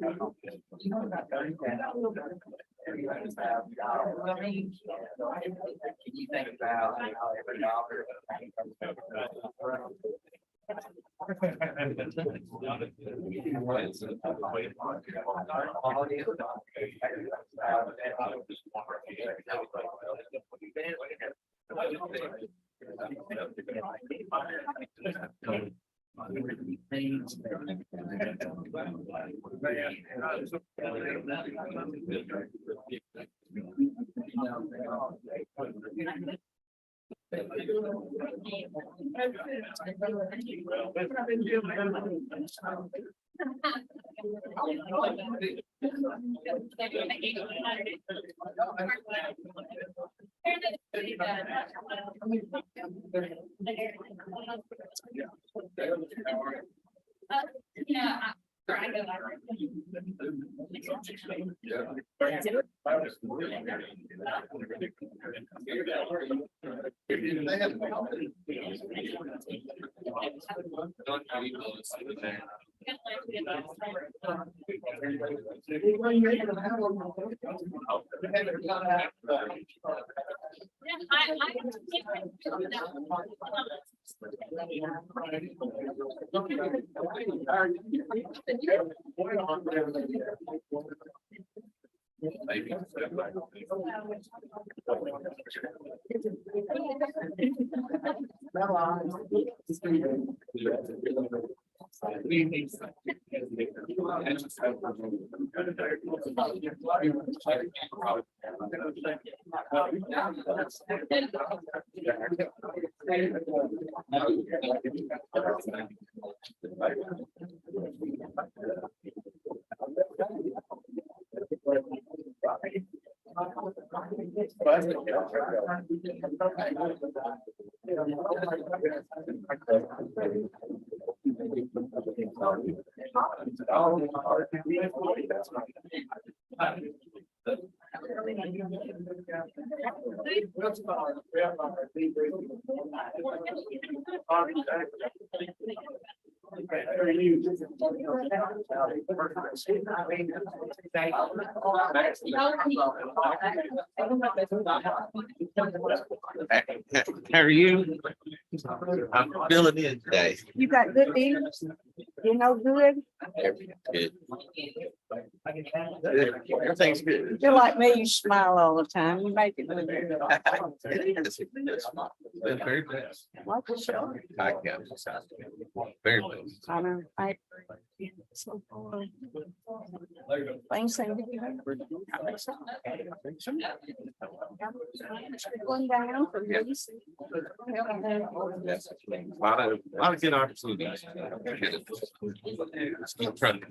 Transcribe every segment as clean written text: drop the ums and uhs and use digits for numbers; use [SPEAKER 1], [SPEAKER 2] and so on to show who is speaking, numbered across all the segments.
[SPEAKER 1] Can you think about how every dollar? How are you? I'm feeling it today.
[SPEAKER 2] You got good news? You know, good?
[SPEAKER 1] Good. Everything's good.
[SPEAKER 2] You're like me, you smile all the time. You make it look good.
[SPEAKER 1] It is. It's very blessed.
[SPEAKER 2] What the show?
[SPEAKER 1] I got very blessed.
[SPEAKER 2] I know. So, things seem to be going down for these.
[SPEAKER 1] Yes. A lot of good opportunities. Keep trying.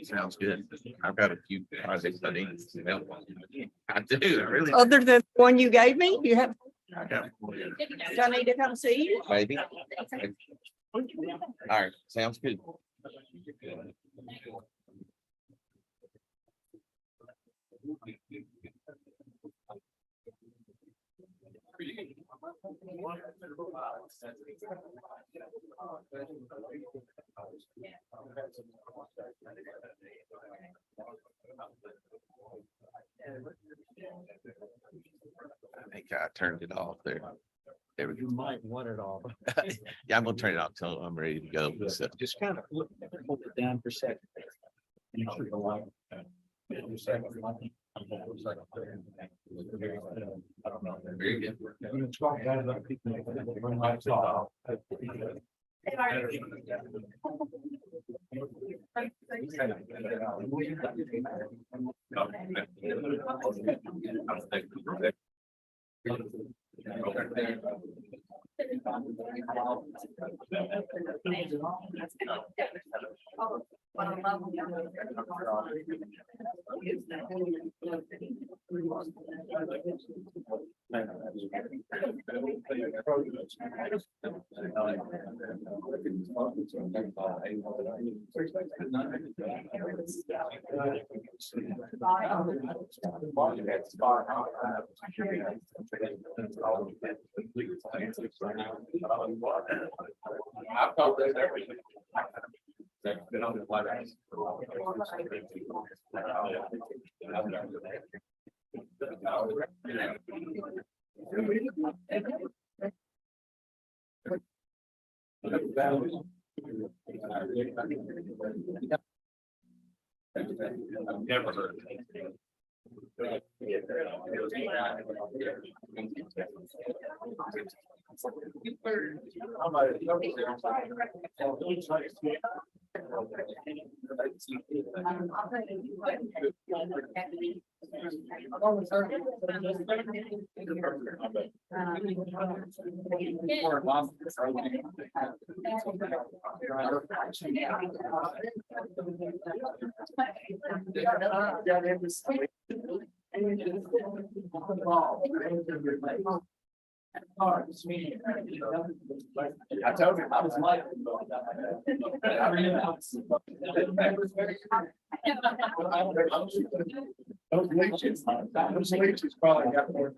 [SPEAKER 1] Sounds good. I've got a few projects I need to help on. I do, I really.
[SPEAKER 2] Other than the one you gave me, you have,
[SPEAKER 1] I got
[SPEAKER 2] do I need to come see you?
[SPEAKER 1] maybe. All right, sounds good. I think I turned it off there. There we go.
[SPEAKER 3] You might want it all.
[SPEAKER 1] Yeah, I'm gonna turn it off till I'm ready to go. So,
[SPEAKER 3] Just kind of hold it down for a second. Make sure the light. I don't know.
[SPEAKER 1] very good. I've thought that everything. That's been on the White House. I've never heard of it. I told him I was like. Those leeches probably got more.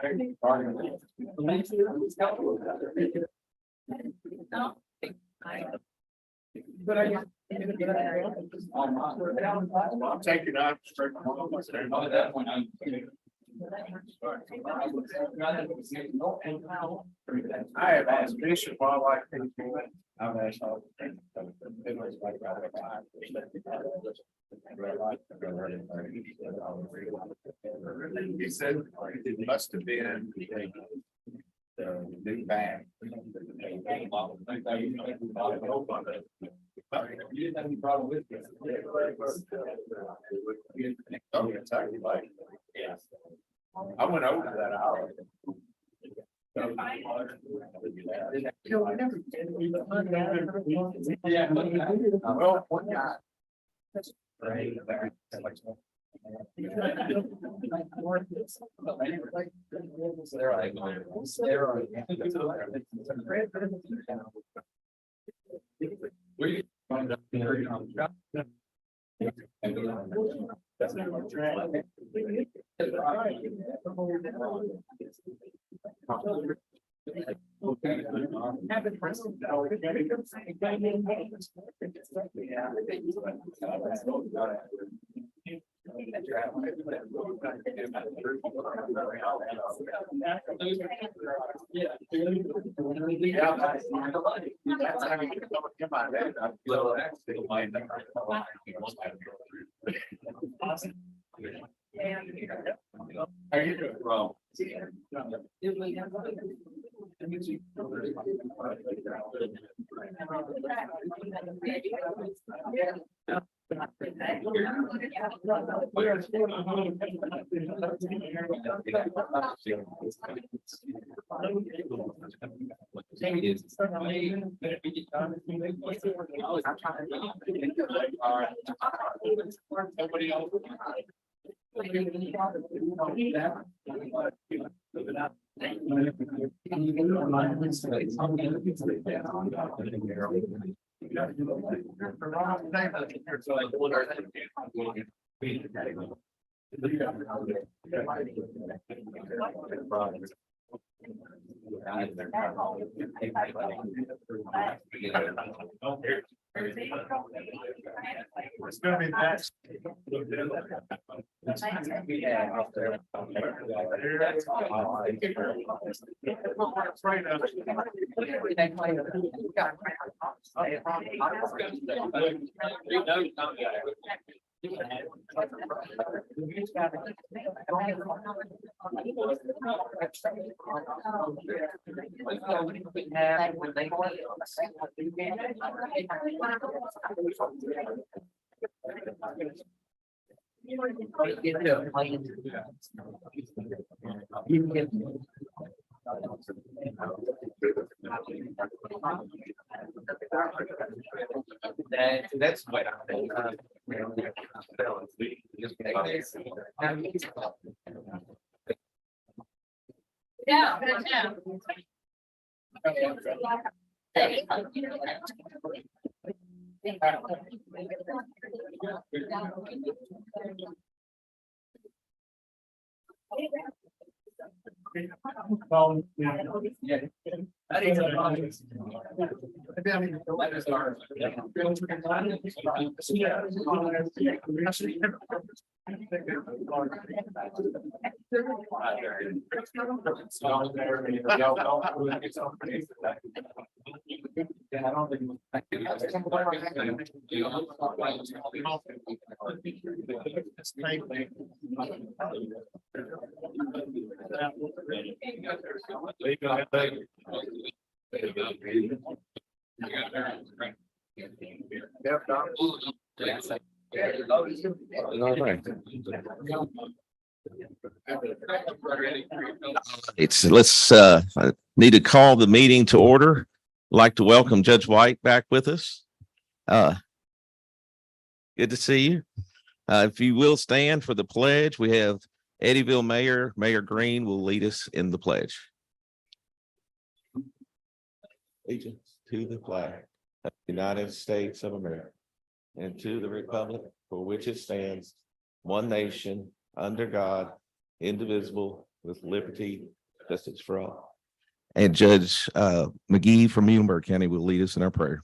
[SPEAKER 1] But I'm taking out. That one. I have asked Bishop Wildlife. I've asked all. He said it must have been the new bag. You didn't have any problem with it. Oh, exactly right. Yeah. I went over to that hour. Yeah. Well, one guy. Right. How you doing, Rob? Somebody else. It's gonna be that. That's what I think.
[SPEAKER 4] Yeah.
[SPEAKER 5] Let's I need to call the meeting to order. I'd like to welcome Judge White back with us. Good to see you. If you will stand for the pledge, we have Eddyville Mayor Green will lead us in the pledge. Allegiance to the flag of the United States of America and to the republic for which it stands, one nation, under God, indivisible, with liberty, justice for all. And Judge McGee from Muhlenberg County will lead us in our prayer.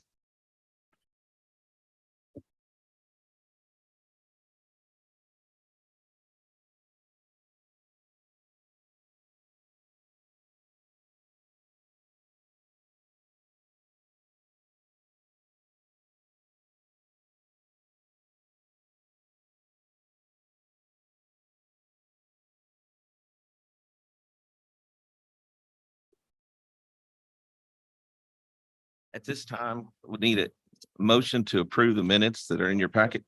[SPEAKER 5] At this time, we need a motion to approve the minutes that are in your packet.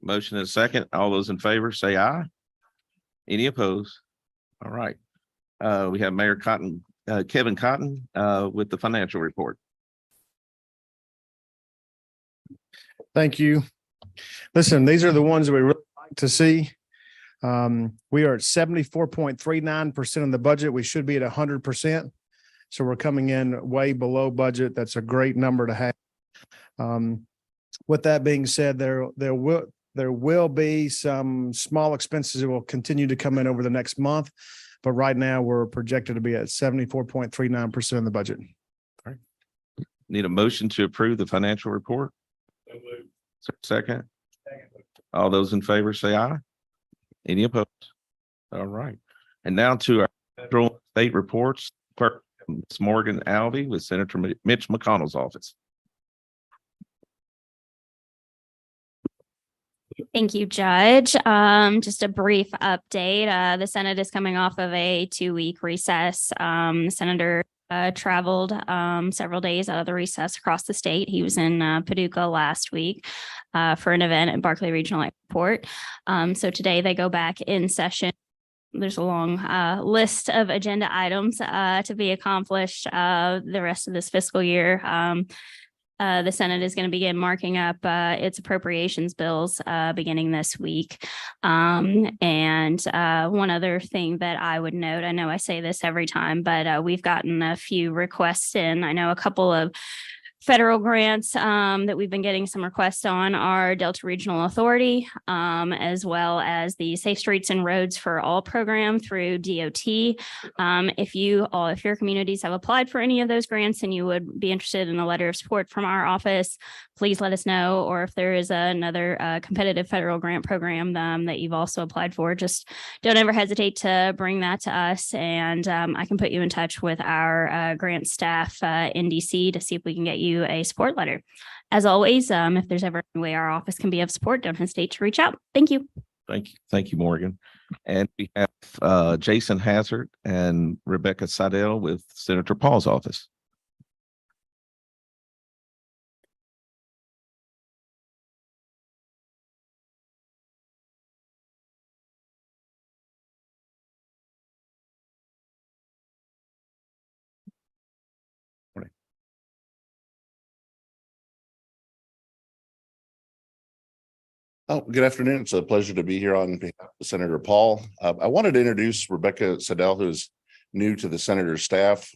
[SPEAKER 5] Motion and a second. All those in favor, say aye. Any opposed? All right. We have Mayor Cotton, Kevin Cotton, with the financial report.
[SPEAKER 6] Thank you. Listen, these are the ones that we really like to see. We are at 74.39% of the budget. We should be at 100%. So we're coming in way below budget. That's a great number to have. With that being said, there will be some small expenses that will continue to come in over the next month. But right now we're projected to be at 74.39% of the budget.
[SPEAKER 5] All right. Need a motion to approve the financial report. Second. All those in favor say aye. Any opposed? All right. And now to our federal state reports. Clerk Ms. Morgan Alvey with Senator Mitch McConnell's office.
[SPEAKER 4] Thank you, Judge. Just a brief update. The Senate is coming off of a 2-week recess. Senator traveled several days out of the recess across the state. He was in Paducah last week for an event at Barkley Regional Airport. So today they go back in session. There's a long list of agenda items to be accomplished the rest of this fiscal year. The Senate is going to begin marking up its appropriations bills beginning this week. And one other thing that I would note, I know I say this every time, but we've gotten a few requests in. I know a couple of federal grants that we've been getting some requests on are Delta Regional Authority, as well as the Safe Streets and Roads for All program through DOT. If your communities have applied for any of those grants and you would be interested in a letter of support from our office, please let us know. Or if there is another competitive federal grant program that you've also applied for, just don't ever hesitate to bring that to us. And I can put you in touch with our grant staff in DC to see if we can get you a support letter. As always, if there's ever any way our office can be of support, don't hesitate to reach out. Thank you.
[SPEAKER 5] Thank you. Thank you, Morgan. And we have Jason Hazard and Rebecca Seidel with Senator Paul's office.
[SPEAKER 7] Oh, good afternoon. It's a pleasure to be here on behalf of Senator Paul. I wanted to introduce Rebecca Sedell, who is new to the senator's staff.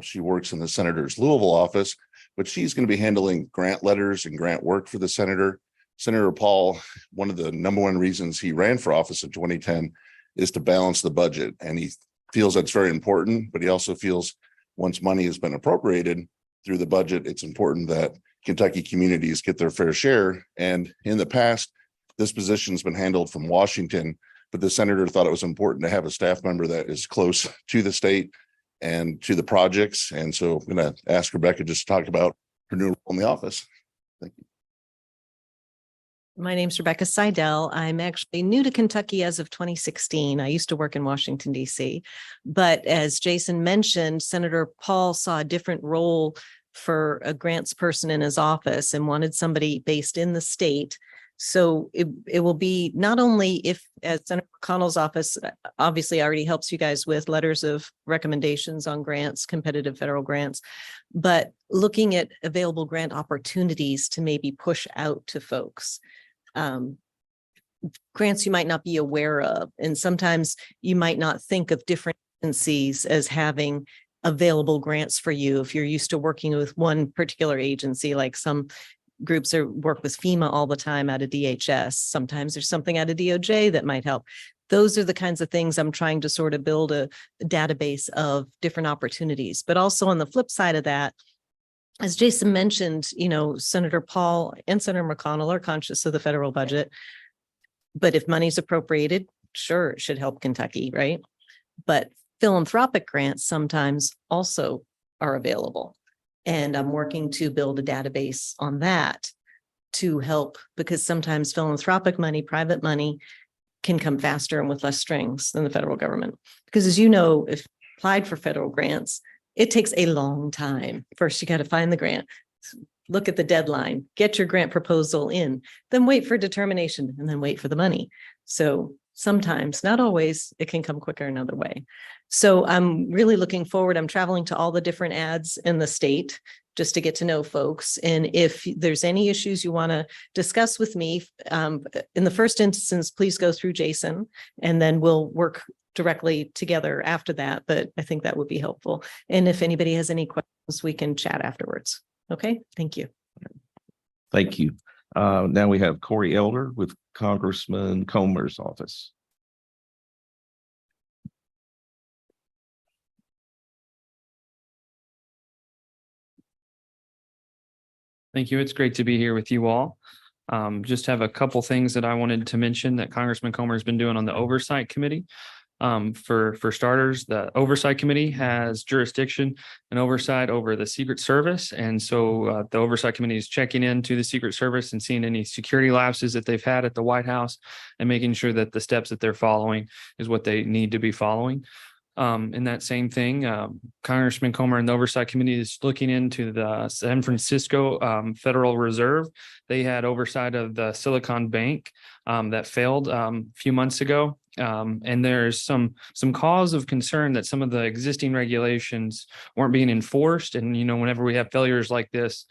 [SPEAKER 7] She works in the senator's Louisville office, but she's going to be handling grant letters and grant work for the senator. Senator Paul, one of the number one reasons he ran for office in 2010 is to balance the budget. And he feels that's very important, but he also feels once money has been appropriated through the budget, it's important that Kentucky communities get their fair share. And in the past, this position's been handled from Washington, but the senator thought it was important to have a staff member that is close to the state and to the projects. And so I'm going to ask Rebecca just to talk about her new role in the office. Thank you.
[SPEAKER 8] My name's Rebecca Seidel. I'm actually new to Kentucky as of 2016. I used to work in Washington, D.C. But as Jason mentioned, Senator Paul saw a different role for a grants person in his office and wanted somebody based in the state. So it will be not only if, as Senator McConnell's office obviously already helps you guys with letters of recommendations on grants, competitive federal grants, but looking at available grant opportunities to maybe push out to folks. Grants you might not be aware of, and sometimes you might not think of different agencies as having available grants for you if you're used to working with one particular agency, like some groups work with FEMA all the time out of DHS. Sometimes there's something out of DOJ that might help. Those are the kinds of things I'm trying to sort of build a database of different opportunities. But also on the flip side of that, as Jason mentioned, you know, Senator Paul and Senator McConnell are conscious of the federal budget. But if money's appropriated, sure, it should help Kentucky, right? But philanthropic grants sometimes also are available. And I'm working to build a database on that to help, because sometimes philanthropic money, private money, can come faster and with less strings than the federal government. Because as you know, if you applied for federal grants, it takes a long time. First, you got to find the grant, look at the deadline, get your grant proposal in, then wait for determination, and then wait for the money. So sometimes, not always, it can come quicker another way. So I'm really looking forward. I'm traveling to all the different ads in the state just to get to know folks. And if there's any issues you want to discuss with me, in the first instance, please go through Jason, and then we'll work directly together after that. But I think that would be helpful. And if anybody has any questions, we can chat afterwards. Okay, thank you.
[SPEAKER 5] Thank you. Now we have Corey Elder with Congressman Comer's office.
[SPEAKER 9] Thank you. It's great to be here with you all. Just have a couple things that I wanted to mention that Congressman Comer has been doing on the Oversight Committee. For starters, the Oversight Committee has jurisdiction and oversight over the Secret Service. And so the Oversight Committee is checking into the Secret Service and seeing any security lapses that they've had at the White House and making sure that the steps that they're following is what they need to be following. In that same thing, Congressman Comer and the Oversight Committee is looking into the San Francisco Federal Reserve. They had oversight of the Silicon Bank that failed a few months ago. And there's some cause of concern that some of the existing regulations weren't being enforced. And, you know, whenever we have failures like this,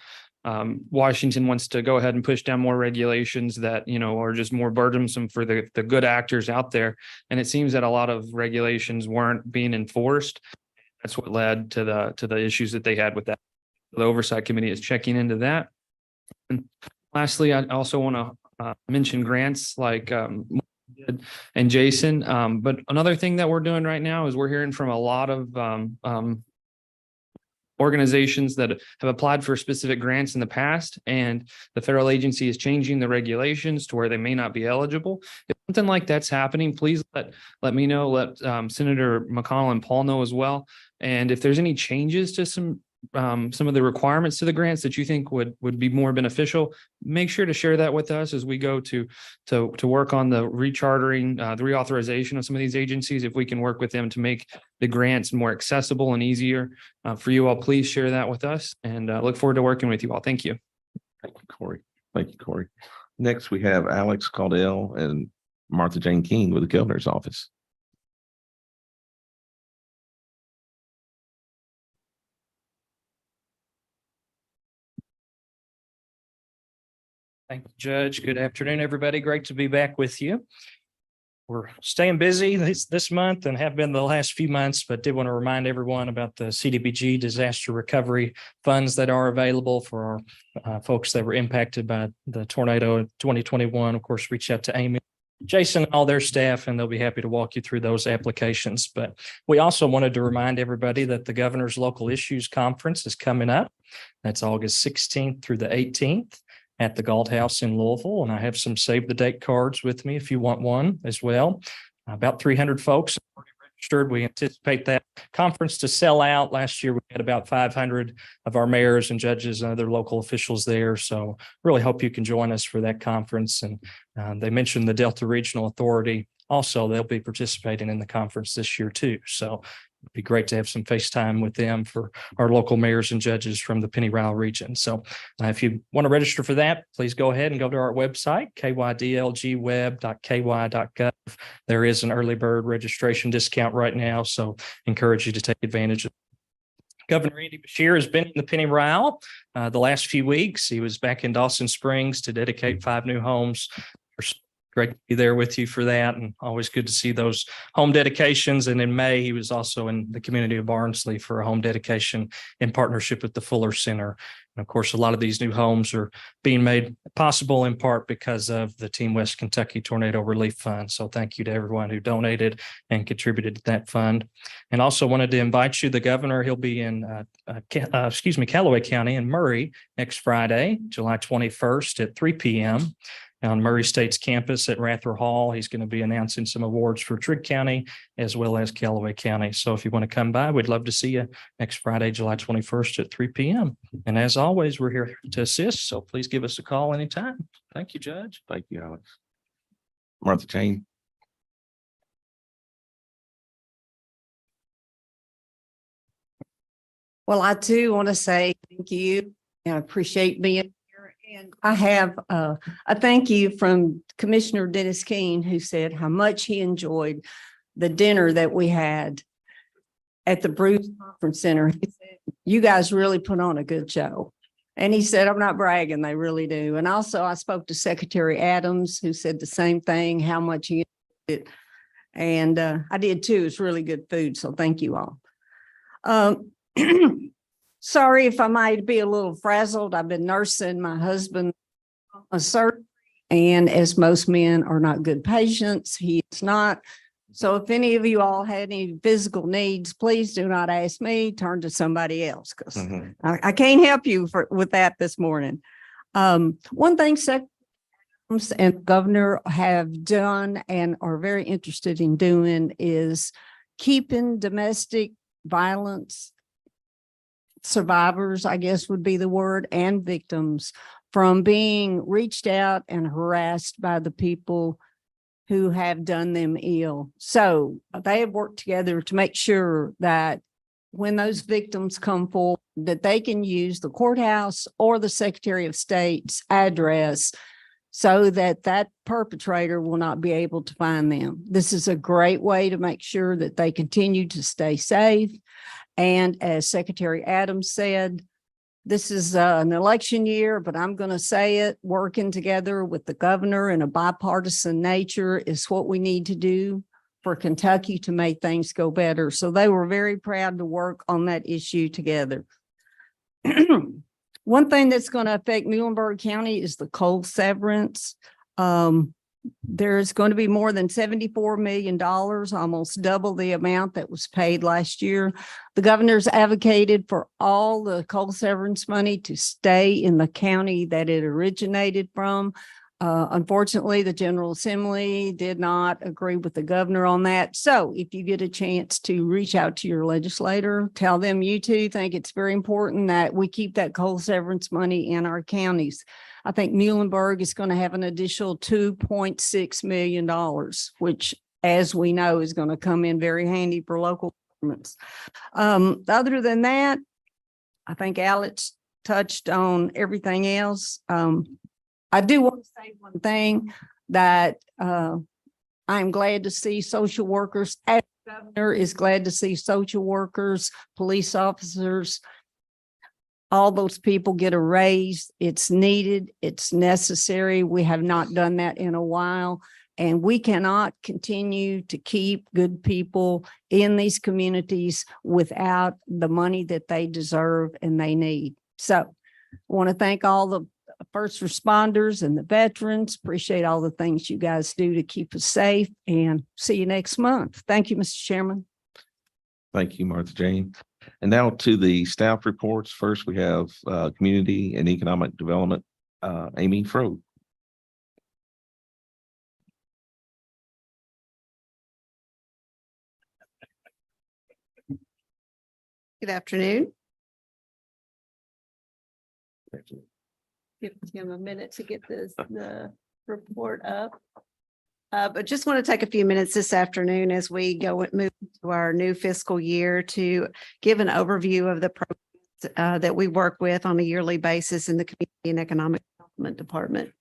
[SPEAKER 9] Washington wants to go ahead and push down more regulations that, you know, are just more burdensome for the good actors out there. And it seems that a lot of regulations weren't being enforced. That's what led to the issues that they had with that. The Oversight Committee is checking into that. And lastly, I also want to mention grants like and Jason. But another thing that we're doing right now is we're hearing from a lot of organizations that have applied for specific grants in the past, and the federal agency is changing the regulations to where they may not be eligible. If something like that's happening, please let me know, let Senator McConnell and Paul know as well. And if there's any changes to some of the requirements to the grants that you think would be more beneficial, make sure to share that with us as we go to work on the rechartering, the reauthorization of some of these agencies. If we can work with them to make the grants more accessible and easier for you all, please share that with us, and look forward to working with you all. Thank you.
[SPEAKER 5] Thank you, Corey. Thank you, Corey. Next, we have Alex Caudell and Martha Jane King with the governor's office.
[SPEAKER 3] Thank you, Judge. Good afternoon, everybody. Great to be back with you. We're staying busy this month and have been the last few months, but did want to remind everyone about the CDBG disaster recovery funds that are available for our folks that were impacted by the tornado of 2021. Of course, reach out to Amy, Jason, and all their staff, and they'll be happy to walk you through those applications. But we also wanted to remind everybody that the Governor's Local Issues Conference is coming up. That's August 16th through the 18th. At the Galt House in Louisville, and I have some save the date cards with me if you want one as well. About 300 folks already registered. We anticipate that conference to sell out. Last year, we had about 500 of our mayors and judges and other local officials there. So really hope you can join us for that conference. And they mentioned the Delta Regional Authority. Also, they'll be participating in the conference this year too. So it'd be great to have some FaceTime with them for our local mayors and judges from the Penny Ryle region. So if you want to register for that, please go ahead and go to our website, kydlgweb.ky.gov. There is an early bird registration discount right now, so encourage you to take advantage of it. Governor Andy Beshear has been in the Penny Ryle the last few weeks. He was back in Dawson Springs to dedicate 5 new homes. Great to be there with you for that, and always good to see those home dedications. And in May, he was also in the community of Barnsley for a home dedication in partnership with the Fuller Center. And of course, a lot of these new homes are being made possible in part because of the Team West Kentucky Tornado Relief Fund. So thank you to everyone who donated and contributed to that fund. And also wanted to invite you, the governor, he'll be in Callaway County in Murray next Friday, July 21st at 3 p.m. on Murray State's campus at Rather Hall. He's going to be announcing some awards for Trigg County as well as Callaway County. So if you want to come by, we'd love to see you next Friday, July 21st at 3 p.m. And as always, we're here to assist. So please give us a call anytime. Thank you, Judge.
[SPEAKER 5] Thank you, Alex. Martha Jane.
[SPEAKER 2] Well, I too want to say thank you and I appreciate being here. And I have a thank you from Commissioner Dennis Keene, who said how much he enjoyed the dinner that we had at the Bruce Conference Center. He said, you guys really put on a good show. And he said, I'm not bragging, they really do. And also I spoke to Secretary Adams, who said the same thing, how much he enjoyed it. And I did too. It's really good food. So thank you all. Sorry if I might be a little frazzled. I've been nursing my husband a surgery, and as most men are not good patients, he is not. So if any of you all had any physical needs, please do not ask me, turn to somebody else, because I can't help you with that this morning. One thing Secretary Adams and Governor have done and are very interested in doing is keeping domestic violence survivors, I guess would be the word, and victims from being reached out and harassed by the people who have done them ill. So they have worked together to make sure that when those victims come forward, that they can use the courthouse or the Secretary of State's address so that that perpetrator will not be able to find them. This is a great way to make sure that they continue to stay safe. And as Secretary Adams said, this is an election year, but I'm going to say it, working together with the governor in a bipartisan nature is what we need to do for Kentucky to make things go better. So they were very proud to work on that issue together. One thing that's going to affect Muhlenberg County is the coal severance. There's going to be more than $74 million, almost double the amount that was paid last year. The governor's advocated for all the coal severance money to stay in the county that it originated from. Unfortunately, the General Assembly did not agree with the governor on that. So if you get a chance to reach out to your legislator, tell them you too think it's very important that we keep that coal severance money in our counties. I think Muhlenberg is going to have an additional $2.6 million, which, as we know, is going to come in very handy for local governments. Other than that, I think Alex touched on everything else. I do want to say one thing, that I'm glad to see social workers, as the governor is glad to see social workers, police officers, all those people get a raise. It's needed. It's necessary. We have not done that in a while. And we cannot continue to keep good people in these communities without the money that they deserve and they need. So I want to thank all the first responders and the veterans. Appreciate all the things you guys do to keep us safe, and see you next month. Thank you, Mr. Chairman.
[SPEAKER 5] Thank you, Martha Jane. And now to the staff reports. First, we have Community and Economic Development, Amy Froh.
[SPEAKER 10] Good afternoon. Give Tim a minute to get the report up. But just want to take a few minutes this afternoon as we move to our new fiscal year to give an overview of the programs that we work with on a yearly basis in the Community and Economic Development Department.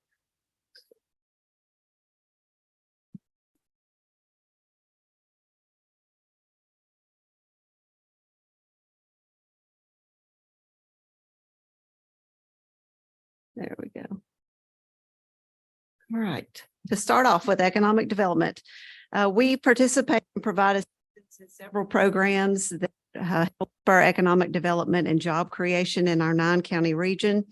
[SPEAKER 10] There we go. All right. To start off with economic development, we participate and provide assistance in several programs that help our economic development and job creation in our 9-county region.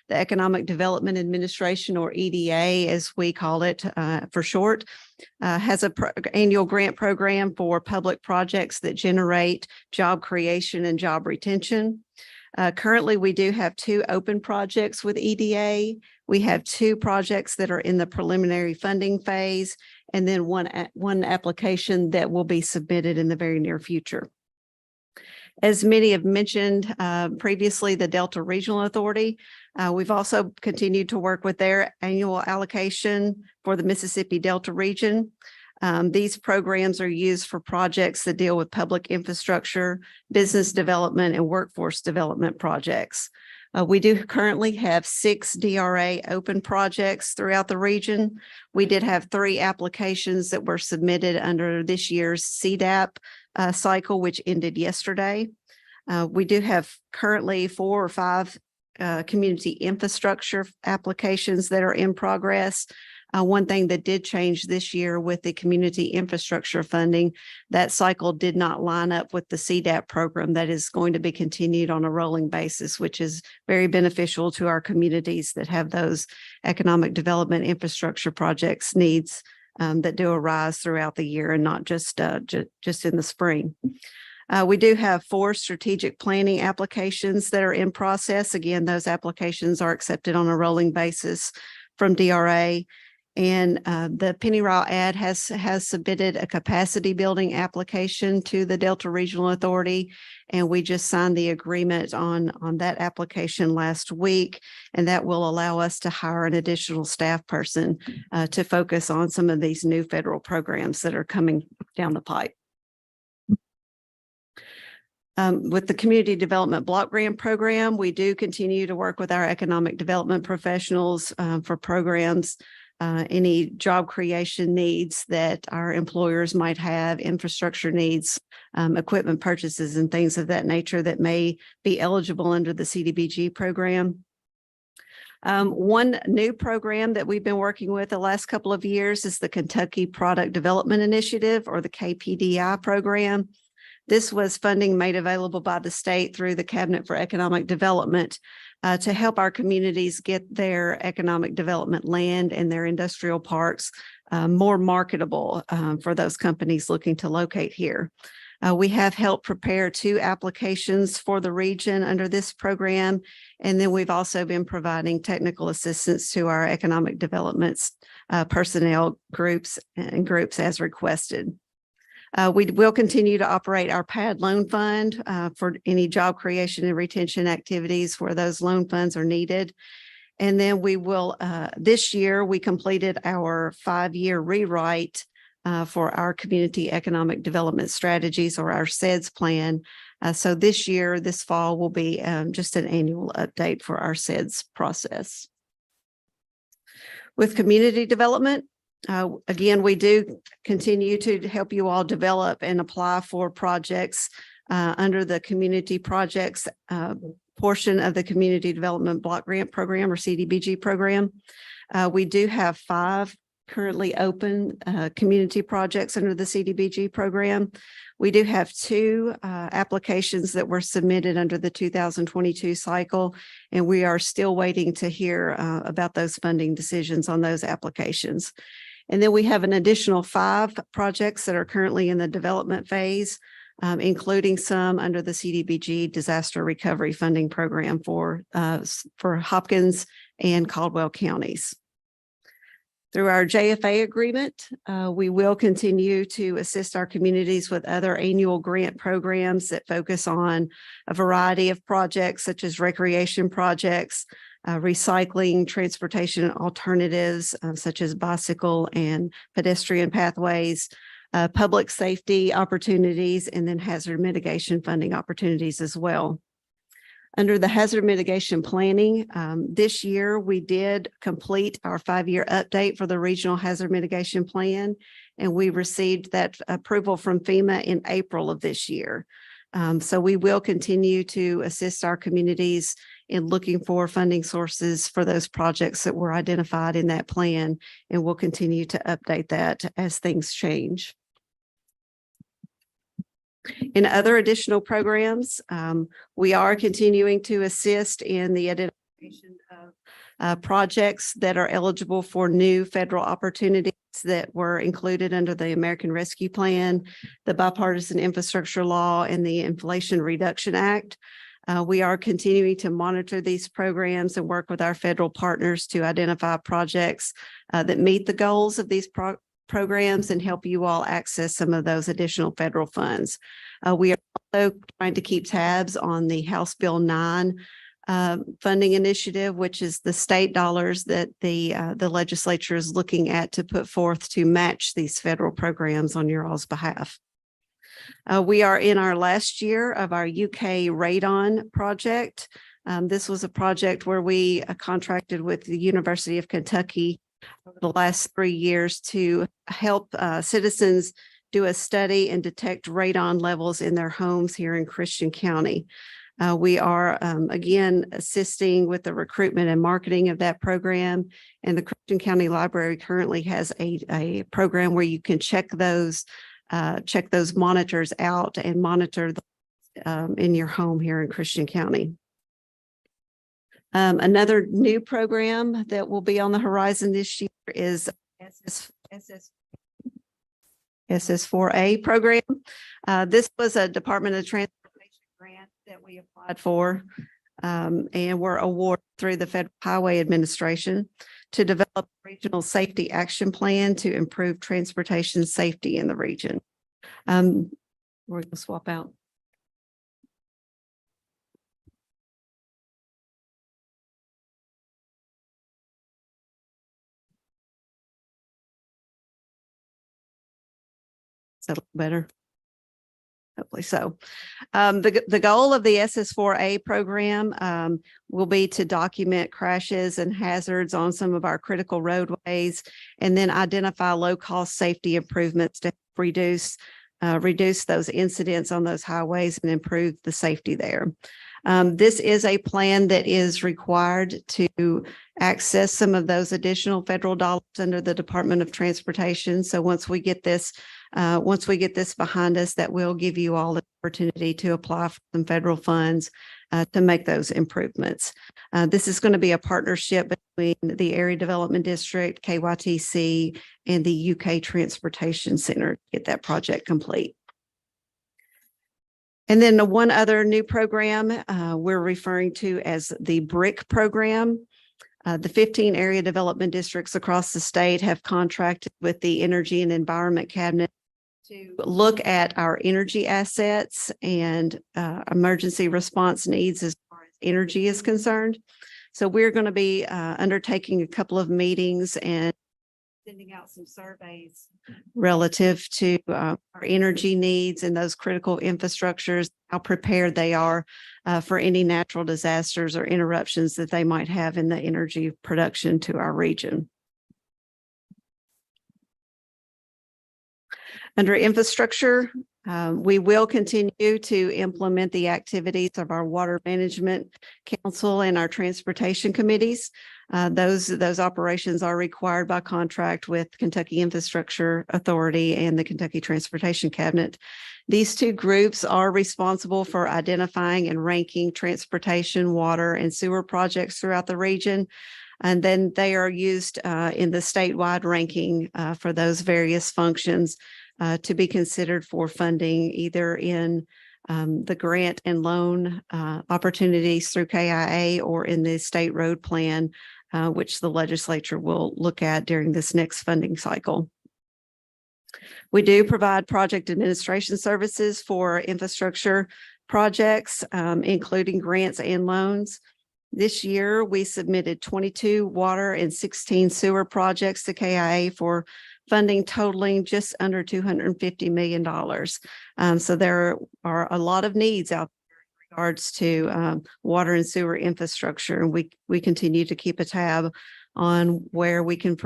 [SPEAKER 10] The Economic Development Administration, or EDA, as we call it for short, has an annual grant program for public projects that generate job creation and job retention. Currently, we do have 2 open projects with EDA. We have 2 projects that are in the preliminary funding phase, and then one application that will be submitted in the very near future. As many have mentioned previously, the Delta Regional Authority, we've also continued to work with their annual allocation for the Mississippi Delta region. These programs are used for projects that deal with public infrastructure, business development, and workforce development projects. We do currently have 6 DRA open projects throughout the region. We did have 3 applications that were submitted under this year's CDAP cycle, which ended yesterday. We do have currently 4 or 5 community infrastructure applications that are in progress. One thing that did change this year with the community infrastructure funding, that cycle did not line up with the CDAP program that is going to be continued on a rolling basis, which is very beneficial to our communities that have those economic development infrastructure projects needs that do arise throughout the year and not just in the spring. We do have 4 strategic planning applications that are in process. Again, those applications are accepted on a rolling basis from DRA. And the Penny Ryle Ad has submitted a capacity building application to the Delta Regional Authority, and we just signed the agreement on that application last week, and that will allow us to hire an additional staff person to focus on some of these new federal programs that are coming down the pipe. With the Community Development Block Grant Program, we do continue to work with our economic development professionals for programs, any job creation needs that our employers might have, infrastructure needs, equipment purchases, and things of that nature that may be eligible under the CDBG program. One new program that we've been working with the last couple of years is the Kentucky Product Development Initiative, or the KPDI program. This was funding made available by the state through the Cabinet for Economic Development to help our communities get their economic development land and their industrial parks more marketable for those companies looking to locate here. We have helped prepare 2 applications for the region under this program, and then we've also been providing technical assistance to our economic developments personnel groups as requested. We will continue to operate our PeADD loan fund for any job creation and retention activities where those loan funds are needed. And then we will, this year, we completed our 5-year rewrite for our community economic development strategies, or our CEDS plan. So this year, this fall will be just an annual update for our CEDS process. With community development, again, we do continue to help you all develop and apply for projects under the community projects portion of the Community Development Block Grant Program or CDBG program. We do have 5 currently open community projects under the CDBG program. We do have 2 applications that were submitted under the 2022 cycle, and we are still waiting to hear about those funding decisions on those applications. And then we have an additional 5 projects that are currently in the development phase, including some under the CDBG Disaster Recovery Funding Program for Hopkins and Caldwell counties. Through our JFA agreement, we will continue to assist our communities with other annual grant programs that focus on a variety of projects such as recreation projects, recycling, transportation alternatives such as bicycle and pedestrian pathways, public safety opportunities, and then hazard mitigation funding opportunities as well. Under the hazard mitigation planning, this year we did complete our 5-year update for the regional hazard mitigation plan, and we received that approval from FEMA in April of this year. So we will continue to assist our communities in looking for funding sources for those projects that were identified in that plan, and we'll continue to update that as things change. In other additional programs, we are continuing to assist in the identification of projects that are eligible for new federal opportunities that were included under the American Rescue Plan, the Bipartisan Infrastructure Law, and the Inflation Reduction Act. We are continuing to monitor these programs and work with our federal partners to identify projects that meet the goals of these programs and help you all access some of those additional federal funds. We are also trying to keep tabs on the House Bill 9 funding initiative, which is the state dollars that the legislature is looking at to put forth to match these federal programs on your all's behalf. We are in our last year of our UK Radon project. This was a project where we contracted with the University of Kentucky over the last 3 years to help citizens do a study and detect radon levels in their homes here in Christian County. We are, again, assisting with the recruitment and marketing of that program. And the Christian County Library currently has a program where you can check those monitors out and monitor them in your home here in Christian County. Another new program that will be on the horizon this year is SS4A program. This was a Department of Transportation grant that we applied for and were awarded through the Federal Highway Administration to develop a regional safety action plan to improve transportation safety in the region. We're going to swap out. Is that a little better? Hopefully so. The goal of the SS4A program will be to document crashes and hazards on some of our critical roadways, and then identify low-cost safety improvements to reduce those incidents on those highways and improve the safety there. This is a plan that is required to access some of those additional federal dollars under the Department of Transportation. So once we get this behind us, that will give you all the opportunity to apply for some federal funds to make those improvements. This is going to be a partnership between the Area Development District, KYTC, and the UK Transportation Center to get that project complete. And then the one other new program we're referring to as the BRIC program. The 15 area development districts across the state have contracted with the Energy and Environment Cabinet to look at our energy assets and emergency response needs as far as energy is concerned. So we're going to be undertaking a couple of meetings and sending out some surveys relative to our energy needs and those critical infrastructures, how prepared they are for any natural disasters or interruptions that they might have in the energy production to our region. Under infrastructure, We will continue to implement the activities of our Water Management Council and our transportation committees. Those operations are required by contract with Kentucky Infrastructure Authority and the Kentucky Transportation Cabinet. These two groups are responsible for identifying and ranking transportation, water, and sewer projects throughout the region. And then they are used in the statewide ranking for those various functions to be considered for funding either in the grant and loan opportunities through KIA or in the state road plan, which the legislature will look at during this next funding cycle. We do provide project administration services for infrastructure projects, including grants and loans. This year, we submitted 22 water and 16 sewer projects to KIA for funding totaling just under $250 million. So there are a lot of needs out there in regards to water and sewer infrastructure. And we continue to keep a tab on where we can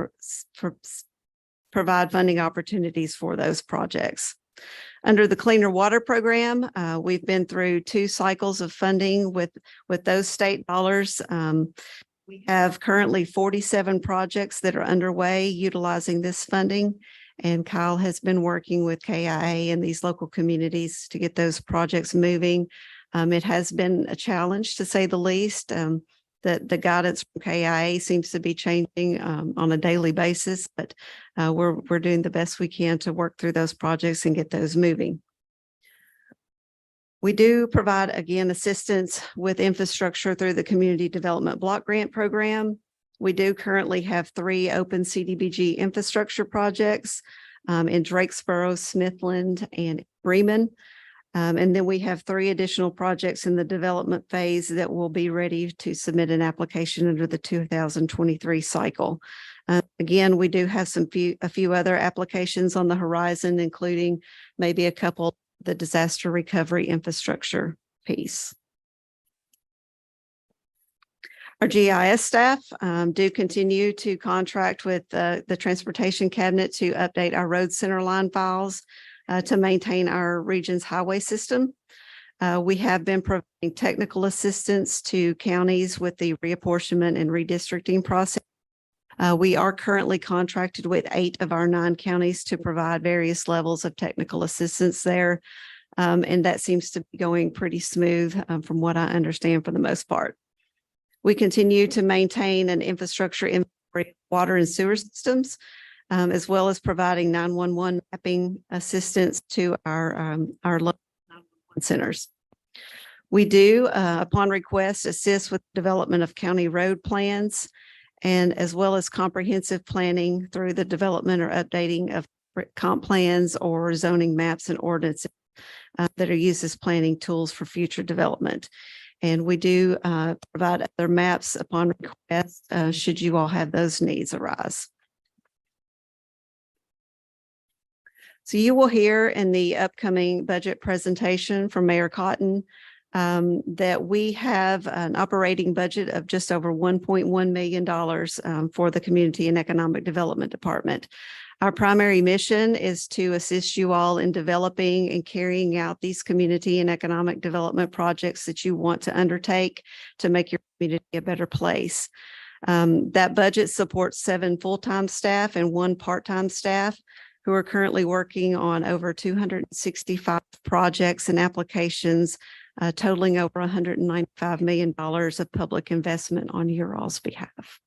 [SPEAKER 10] provide funding opportunities for those projects. Under the Cleaner Water Program, we've been through 2 cycles of funding with those state dollars. We have currently 47 projects that are underway utilizing this funding, and Kyle has been working with KIA and these local communities to get those projects moving. It has been a challenge, to say the least. The guidance from KIA seems to be changing on a daily basis, but we're doing the best we can to work through those projects and get those moving. We do provide, again, assistance with infrastructure through the Community Development Block Grant Program. We do currently have 3 open CDBG infrastructure projects in Drakesboro, Smithland, and Bremen. And then we have 3 additional projects in the development phase that will be ready to submit an application under the 2023 cycle. Again, we do have a few other applications on the horizon, including maybe a couple the disaster recovery infrastructure piece. Our GIS staff do continue to contract with the Transportation Cabinet to update our road center line files to maintain our region's highway system. We have been providing technical assistance to counties with the reapportionment and redistricting process. We are currently contracted with 8 of our 9 counties to provide various levels of technical assistance there. And that seems to be going pretty smooth from what I understand for the most part. We continue to maintain an infrastructure in water and sewer systems, as well as providing 911 mapping assistance to our local 911 centers. We do, upon request, assist with development of county road plans, and as well as comprehensive planning through the development or updating of comp plans or zoning maps and ordinances that are used as planning tools for future development. And we do provide other maps upon request, should you all have those needs arise. So you will hear in the upcoming budget presentation from Mayor Cotton that we have an operating budget of just over $1.1 million for the Community and Economic Development Department. Our primary mission is to assist you all in developing and carrying out these community and economic development projects that you want to undertake to make your community a better place. That budget supports 7 full-time staff and 1 part-time staff who are currently working on over 265 projects and applications, totaling over $195 million of public investment on your all's behalf.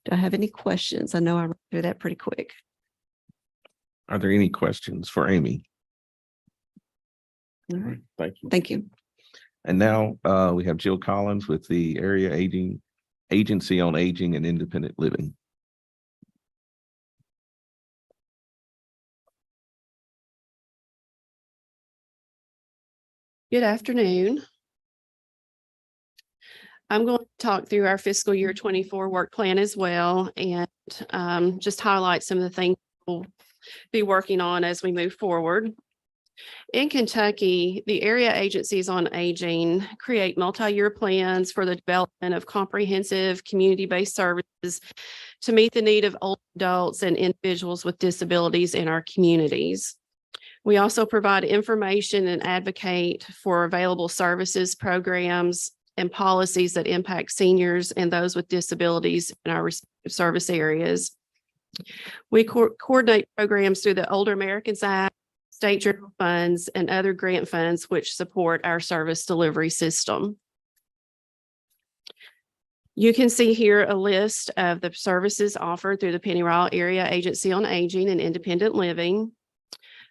[SPEAKER 10] Do I have any questions? I know I ran through that pretty quick.
[SPEAKER 5] Are there any questions for Amy?
[SPEAKER 10] All right.
[SPEAKER 5] Thank you.
[SPEAKER 10] Thank you.
[SPEAKER 5] And now we have Jill Collins with the Area Agency on Aging and Independent Living.
[SPEAKER 11] Good afternoon. I'm going to talk through our fiscal year 24 work plan as well, and just highlight some of the things we'll be working on as we move forward. In Kentucky, the area agencies on aging create multi-year plans for the development of comprehensive community-based services to meet the need of older adults and individuals with disabilities in our communities. We also provide information and advocate for available services, programs, and policies that impact seniors and those with disabilities in our respective service areas. We coordinate programs through the Older Americans Act, state general funds, and other grant funds which support our service delivery system. You can see here a list of the services offered through the Penny Rile Area Agency on Aging and Independent Living.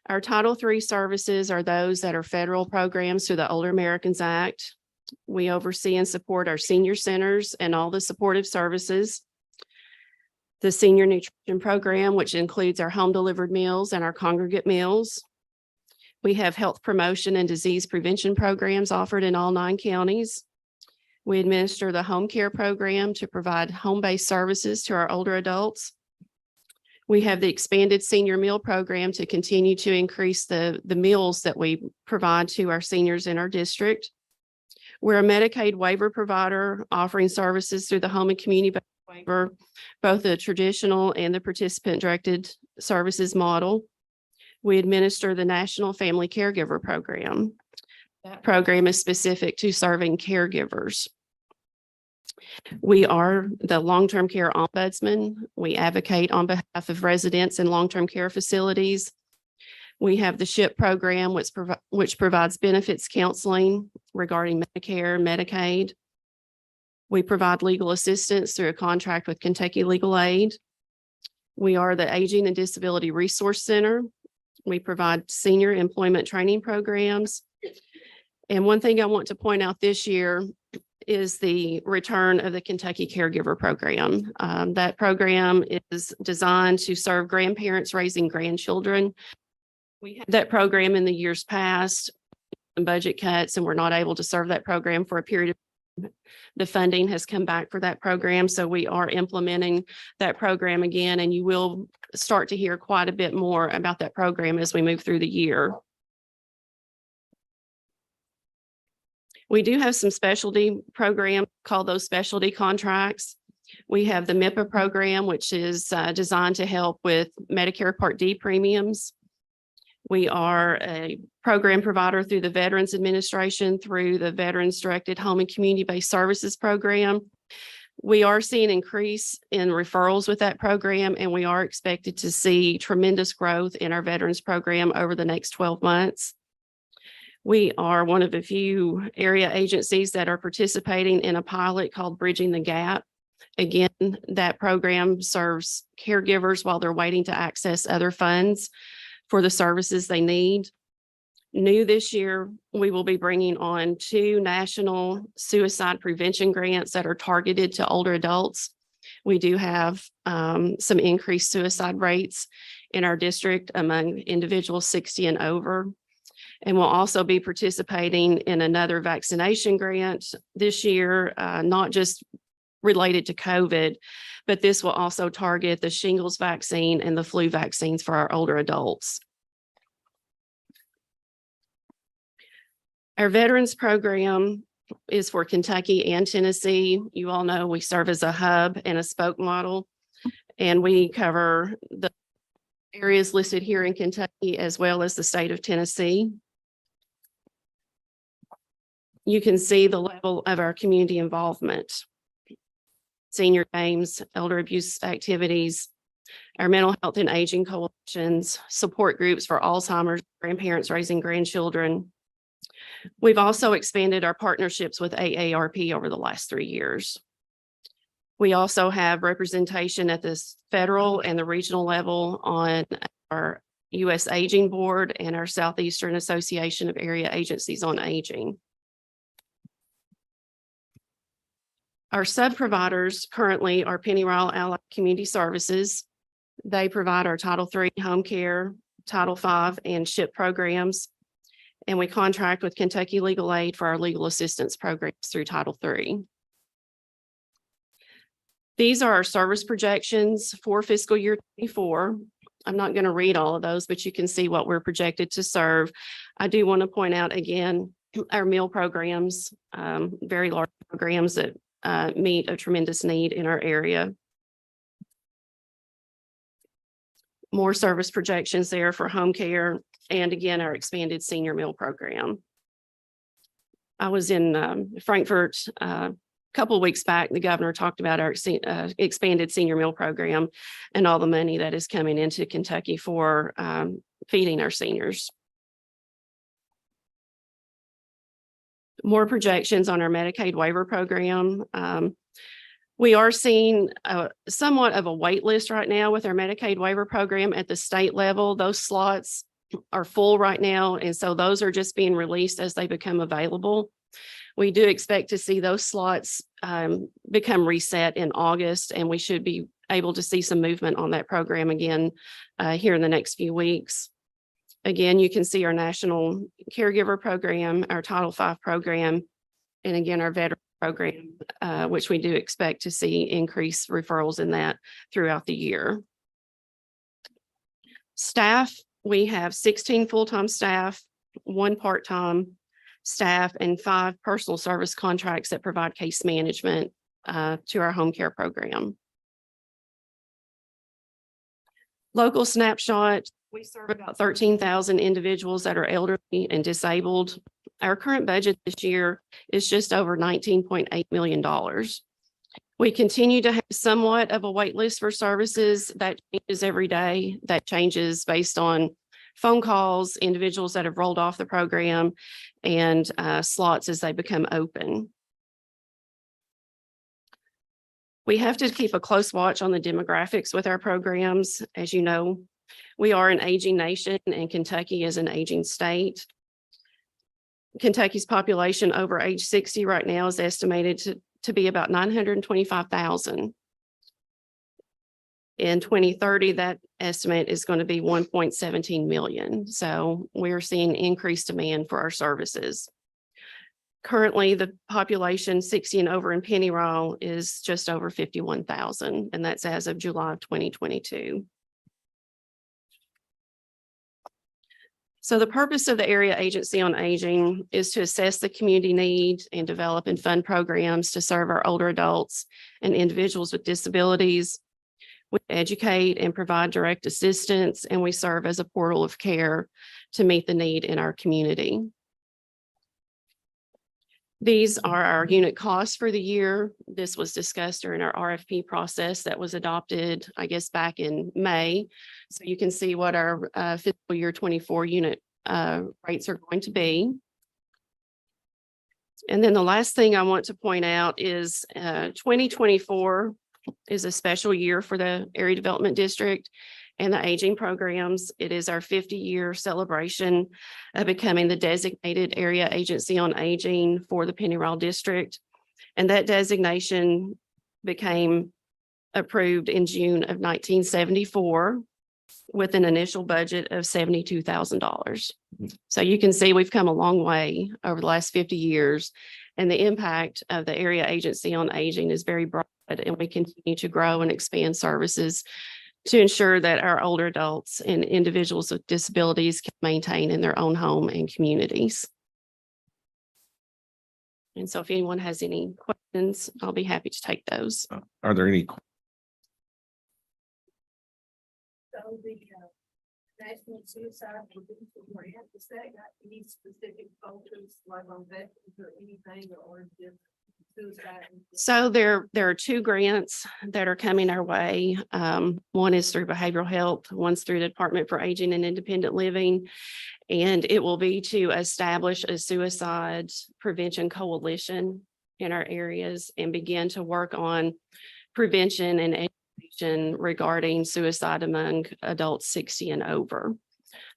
[SPEAKER 11] Our Title III services are those that are federal programs through the Older Americans Act. We oversee and support our senior centers and all the supportive services. The Senior Nutrition Program, which includes our home delivered meals and our congregate meals. We have health promotion and disease prevention programs offered in all 9 counties. We administer the home care program to provide home-based services to our older adults. We have the expanded senior meal program to continue to increase the meals that we provide to our seniors in our district. We're a Medicaid waiver provider offering services through the home and community waiver, both the traditional and the participant-directed services model. We administer the National Family Caregiver Program. That program is specific to serving caregivers. We are the long-term care ombudsman. We advocate on behalf of residents in long-term care facilities. We have the SHIP program, which provides benefits counseling regarding Medicare and Medicaid. We provide legal assistance through a contract with Kentucky Legal Aid. We are the Aging and Disability Resource Center. We provide senior employment training programs. And one thing I want to point out this year is the return of the Kentucky Caregiver Program. That program is designed to serve grandparents raising grandchildren. We had that program in the years past, and budget cuts, and we're not able to serve that program for a period of time. The funding has come back for that program, so we are implementing that program again, and you will start to hear quite a bit more about that program as we move through the year. We do have some specialty programs, called those specialty contracts. We have the MIPA program, which is designed to help with Medicare Part D premiums. We are a program provider through the Veterans Administration, through the Veterans Directed Home and Community-Based Services Program. We are seeing increase in referrals with that program, and we are expected to see tremendous growth in our veterans program over the next 12 months. We are one of the few area agencies that are participating in a pilot called Bridging the Gap. Again, that program serves caregivers while they're waiting to access other funds for the services they need. New this year, we will be bringing on 2 national suicide prevention grants that are targeted to older adults. We do have some increased suicide rates in our district among individuals 60 and over. And we'll also be participating in another vaccination grant this year, not just related to COVID, but this will also target the shingles vaccine and the flu vaccines for our older adults. Our veterans program is for Kentucky and Tennessee. You all know we serve as a hub and a spoke model, and we cover the areas listed here in Kentucky as well as the state of Tennessee. You can see the level of our community involvement. Senior games, elder abuse activities, our mental health and aging coalitions, support groups for Alzheimer's, grandparents raising grandchildren. We've also expanded our partnerships with AARP over the last 3 years. We also have representation at the federal and the regional level on our U.S. Aging Board and our Southeastern Association of Area Agencies on Aging. Our sub-providers currently are Penny Rile Allied Community Services. They provide our Title III home care, Title V, and SHIP programs. And we contract with Kentucky Legal Aid for our legal assistance programs through Title III. These are our service projections for fiscal year 24. I'm not going to read all of those, but you can see what we're projected to serve. I do want to point out again, our meal programs, very large programs that meet a tremendous need in our area. More service projections there for home care, and again, our expanded senior meal program. I was in Frankfurt a couple of weeks back. The governor talked about our expanded senior meal program and all the money that is coming into Kentucky for feeding our seniors. More projections on our Medicaid waiver program. We are seeing somewhat of a wait list right now with our Medicaid waiver program at the state level. Those slots are full right now, and so those are just being released as they become available. We do expect to see those slots become reset in August, and we should be able to see some movement on that program again here in the next few weeks. Again, you can see our national caregiver program, our Title V program, and again, our veteran program, which we do expect to see increased referrals in that throughout the year. Staff, we have 16 full-time staff, 1 part-time staff, and 5 personal service contracts that provide case management to our home care program. Local snapshot, we serve about 13,000 individuals that are elderly and disabled. Our current budget this year is just over $19.8 million. We continue to have somewhat of a wait list for services that changes every day. That changes based on phone calls, individuals that have rolled off the program, and slots as they become open. We have to keep a close watch on the demographics with our programs. As you know, we are an aging nation and Kentucky is an aging state. Kentucky's population over age 60 right now is estimated to be about 925,000. In 2030, that estimate is going to be 1.17 million. So we're seeing increased demand for our services. Currently, the population 60 and over in Pennyroyal is just over 51,000, and that's as of July of 2022. So the purpose of the Area Agency on Aging is to assess the community need and develop and fund programs to serve our older adults and individuals with disabilities. We educate and provide direct assistance, and we serve as a portal of care to meet the need in our community. These are our unit costs for the year. This was discussed during our RFP process that was adopted, I guess, back in May. So you can see what our fiscal year 24 unit rates are going to be. And then the last thing I want to point out is 2024 is a special year for the Area Development District and the aging programs. It is our 50-year celebration of becoming the designated Area Agency on Aging for the Pennyroyal District. And that designation became approved in June of 1974 with an initial budget of $72,000. So you can see we've come a long way over the last 50 years, and the impact of the Area Agency on Aging is very broad, and we continue to grow and expand services to ensure that our older adults and individuals with disabilities can maintain in their own home and communities. And so if anyone has any questions, I'll be happy to take those.
[SPEAKER 5] Are there any?
[SPEAKER 12] So the National Suicide Prevention Grant, is that got any specific focus like on veterans or anything, or just suicide?
[SPEAKER 11] So there are 2 grants that are coming our way. One is through behavioral health, one's through the Department for Aging and Independent Living. And it will be to establish a suicide prevention coalition in our areas and begin to work on prevention and education regarding suicide among adults 60 and over.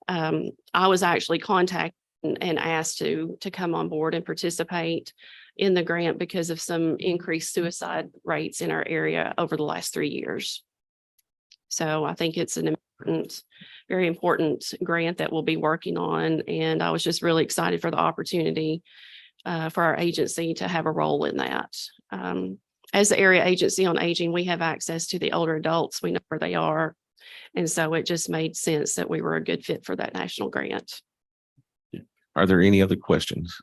[SPEAKER 11] I was actually contacted and asked to come on board and participate in the grant because of some increased suicide rates in our area over the last 3 years. So I think it's an important, very important grant that we'll be working on. And I was just really excited for the opportunity for our agency to have a role in that. As the Area Agency on Aging, we have access to the older adults. We know where they are. And so it just made sense that we were a good fit for that national grant.
[SPEAKER 5] Are there any other questions?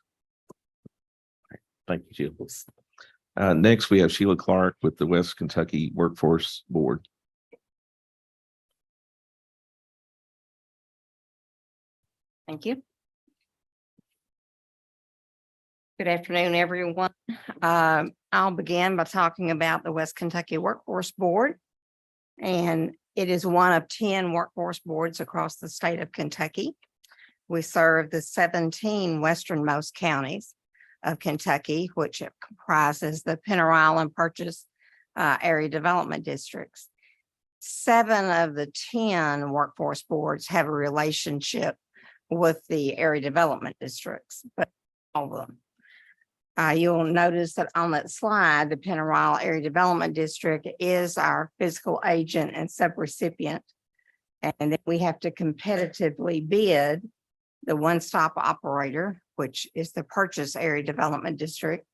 [SPEAKER 5] Thank you, Jill. Next, we have Sheila Clark with the West Kentucky Workforce Board.
[SPEAKER 2] Thank you. Good afternoon, everyone. I'll begin by talking about the West Kentucky Workforce Board. And it is one of 10 workforce boards across the state of Kentucky. We serve the 17 westernmost counties of Kentucky, which comprises the Pinner Island Purchase Area Development Districts. 7 of the 10 workforce boards have a relationship with the area development districts, but all of them. You'll notice that on that slide, the Pinner Island Area Development District is our fiscal agent and subrecipient. And then we have to competitively bid the one-stop operator, which is the Purchase Area Development District.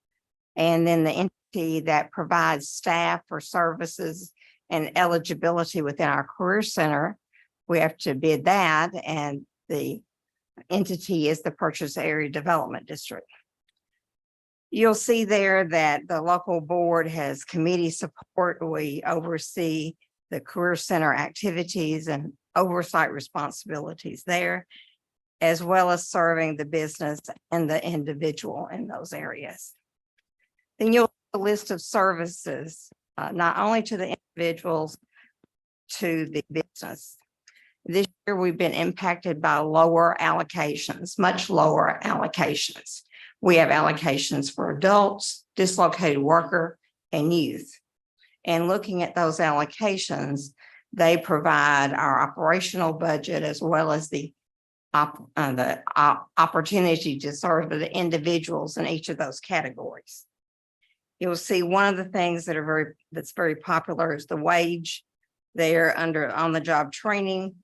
[SPEAKER 2] And then the entity that provides staff for services and eligibility within our Career Center, we have to bid that. And the entity is the Purchase Area Development District. You'll see there that the local board has committee support. We oversee the Career Center activities and oversight responsibilities there, as well as serving the business and the individual in those areas. Then you'll have a list of services, not only to the individuals, to the business. This year, we've been impacted by lower allocations, much lower allocations. We have allocations for adults, dislocated worker, and youth. And looking at those allocations, they provide our operational budget as well as the opportunity to serve the individuals in each of those categories. You'll see one of the things that's very popular is the wage there under on-the-job training.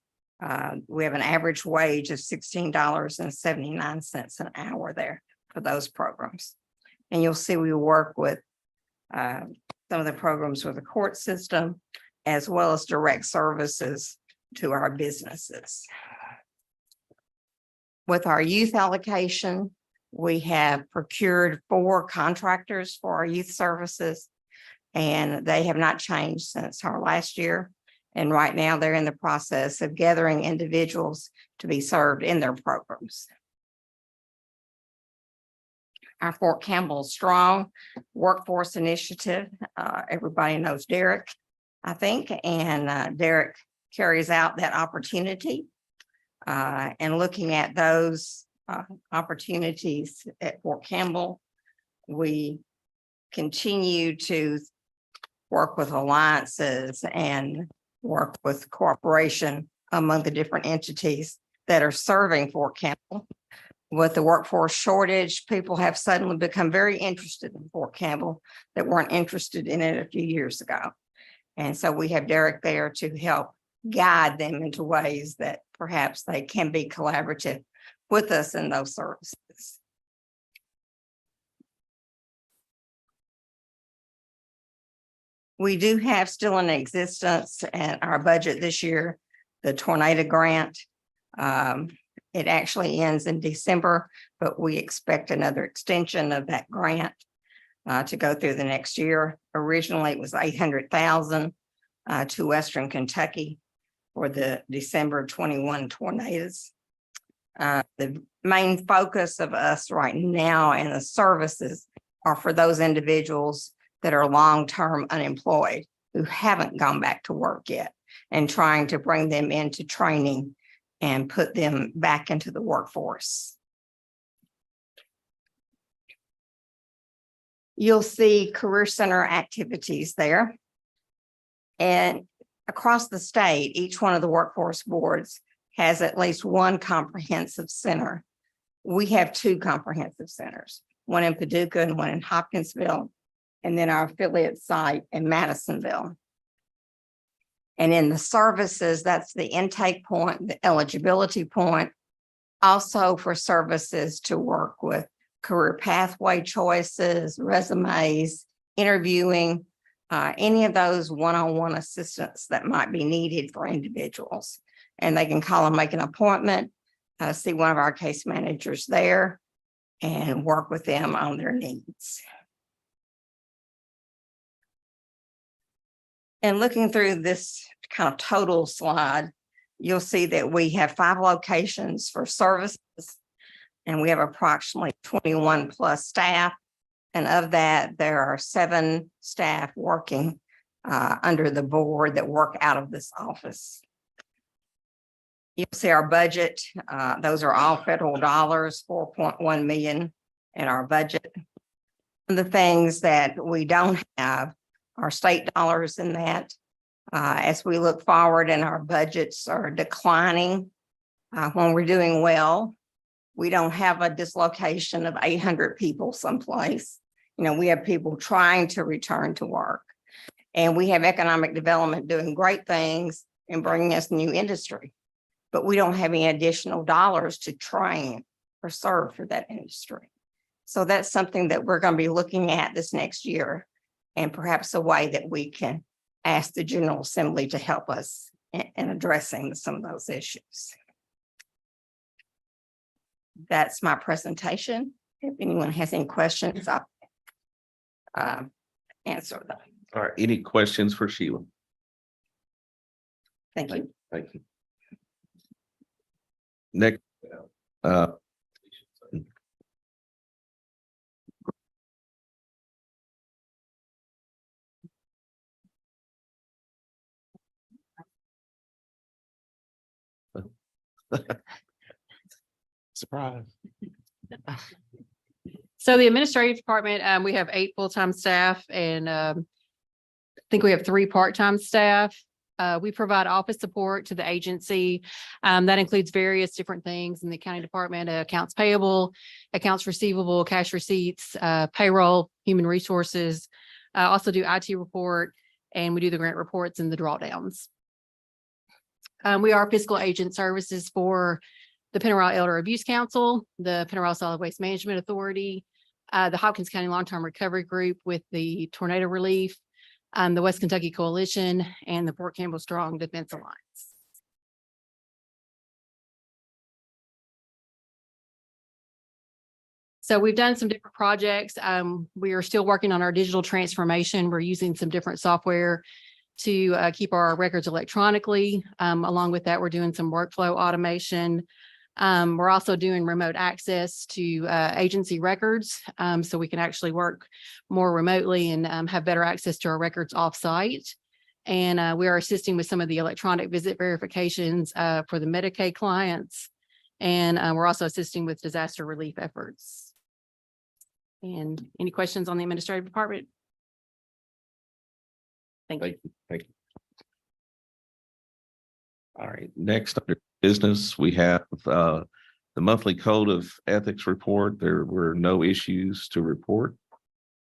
[SPEAKER 2] We have an average wage of $16.79 an hour there for those programs. And you'll see we work with some of the programs with the court system, as well as direct services to our businesses. With our youth allocation, we have procured 4 contractors for our youth services, and they have not changed since our last year. And right now they're in the process of gathering individuals to be served in their programs. Our Fort Campbell Strong Workforce Initiative, everybody knows Derek, I think, and Derek carries out that opportunity. And looking at those opportunities at Fort Campbell, we continue to work with alliances and work with cooperation among the different entities that are serving Fort Campbell. With the workforce shortage, people have suddenly become very interested in Fort Campbell that weren't interested in it a few years ago. And so we have Derek there to help guide them into ways that perhaps they can be collaborative with us in those services. We do have still in existence at our budget this year, the tornado grant. It actually ends in December, but we expect another extension of that grant to go through the next year. Originally, it was $800,000 to Western Kentucky for the December 21 tornadoes. The main focus of us right now and the services are for those individuals that are long-term unemployed who haven't gone back to work yet, and trying to bring them into training and put them back into the workforce. You'll see Career Center activities there. And across the state, each one of the workforce boards has at least one comprehensive center. We have 2 comprehensive centers, one in Paducah and one in Hopkinsville, and then our affiliate site in Madisonville. And in the services, that's the intake point, the eligibility point, also for services to work with career pathway choices, resumes, interviewing, any of those one-on-one assistance that might be needed for individuals. And they can call and make an appointment, see one of our case managers there, and work with them on their needs. And looking through this kind of total slide,
[SPEAKER 13] you'll see that we have 5 locations for services. And we have approximately 21 plus staff. And of that, there are 7 staff working under the board that work out of this office. You'll see our budget. Those are all federal dollars, 4.1 million in our budget. The things that we don't have are state dollars in that. As we look forward and our budgets are declining, when we're doing well, we don't have a dislocation of 800 people someplace. You know, we have people trying to return to work. And we have economic development doing great things and bringing us new industry. But we don't have any additional dollars to train or serve for that industry. So that's something that we're going to be looking at this next year, and perhaps a way that we can ask the General Assembly to help us in addressing some of those issues. That's my presentation. If anyone has any questions, I'll answer them.
[SPEAKER 5] All right, any questions for Sheila?
[SPEAKER 13] Thank you.
[SPEAKER 5] Thank you. Next. Surprise.
[SPEAKER 14] So the administrative department, we have 8 full-time staff and I think we have 3 part-time staff. We provide office support to the agency. That includes various different things in the accounting department, accounts payable, accounts receivable, cash receipts, payroll, human resources. Also do IT report, and we do the grant reports and the drawdowns. We are fiscal agent services for the Pennyroyal Elder Abuse Council, the Pennyroyal Solid Waste Management Authority, the Hopkins County Long-Term Recovery Group with the tornado relief, the West Kentucky Coalition, and the Fort Campbell Strong Defense Alliance. So we've done some different projects. We are still working on our digital transformation. We're using some different software to keep our records electronically. Along with that, we're doing some workflow automation. We're also doing remote access to agency records, so we can actually work more remotely and have better access to our records offsite. And we are assisting with some of the electronic visit verifications for the Medicaid clients. And we're also assisting with disaster relief efforts. And any questions on the administrative department? Thank you.
[SPEAKER 5] Thank you. All right, next under business, we have the monthly code of ethics report. There were no issues to report.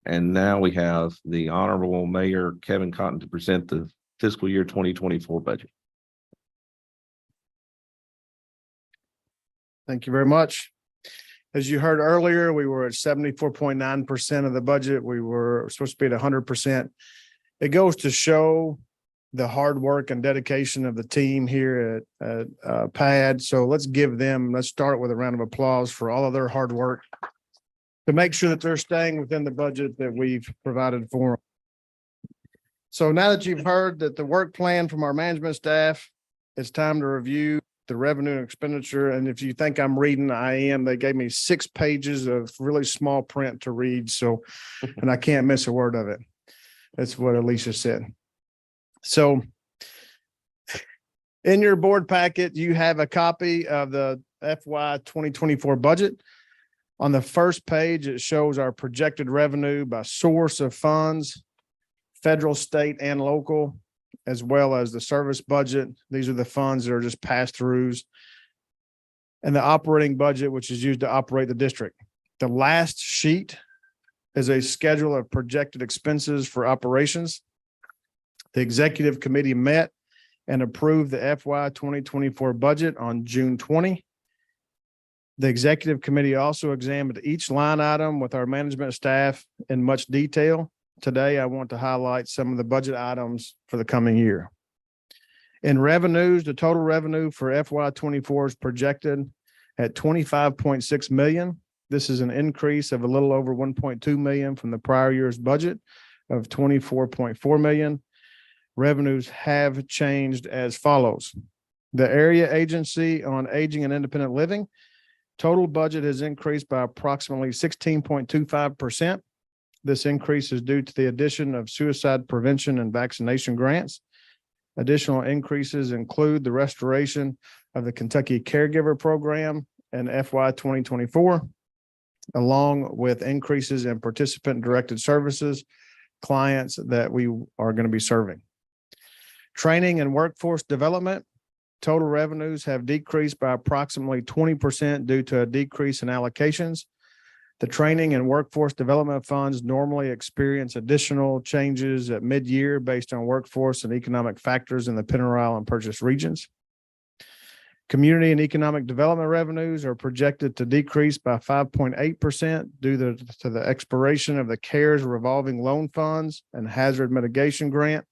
[SPEAKER 5] And now we have the Honorable Mayor Kevin Cotton to present the fiscal year 2024 budget.
[SPEAKER 6] Thank you very much. As you heard earlier, we were at 74.9% of the budget. We were supposed to be at 100%. It goes to show the hard work and dedication of the team here at PeADD. So let's start with a round of applause for all of their hard work to make sure that they're staying within the budget that we've provided for them. So now that you've heard that the work plan from our management staff, it's time to review the revenue and expenditure. And if you think I'm reading, I am. They gave me 6 pages of really small print to read. So, and I can't miss a word of it. That's what Alicia said. So in your board packet, you have a copy of the FY 2024 budget. On the first page, it shows our projected revenue by source of funds, federal, state, and local, as well as the service budget. These are the funds that are just pass-throughs. And the operating budget, which is used to operate the district. The last sheet is a schedule of projected expenses for operations. The executive committee met and approved the FY 2024 budget on June 20. The executive committee also examined each line item with our management staff in much detail. Today, I want to highlight some of the budget items for the coming year. In revenues, the total revenue for FY 24 is projected at 25.6 million. This is an increase of a little over 1.2 million from the prior year's budget of 24.4 million. Revenues have changed as follows. The Area Agency on Aging and Independent Living, total budget has increased by approximately 16.25%. This increase is due to the addition of suicide prevention and vaccination grants. Additional increases include the restoration of the Kentucky Caregiver Program in FY 2024, along with increases in participant-directed services clients that we are going to be serving. Training and workforce development, total revenues have decreased by approximately 20% due to a decrease in allocations. The training and workforce development funds normally experience additional changes at mid-year based on workforce and economic factors in the Pennyroyal and Purchase regions. Community and economic development revenues are projected to decrease by 5.8% due to the expiration of the CARES revolving loan funds and hazard mitigation grant.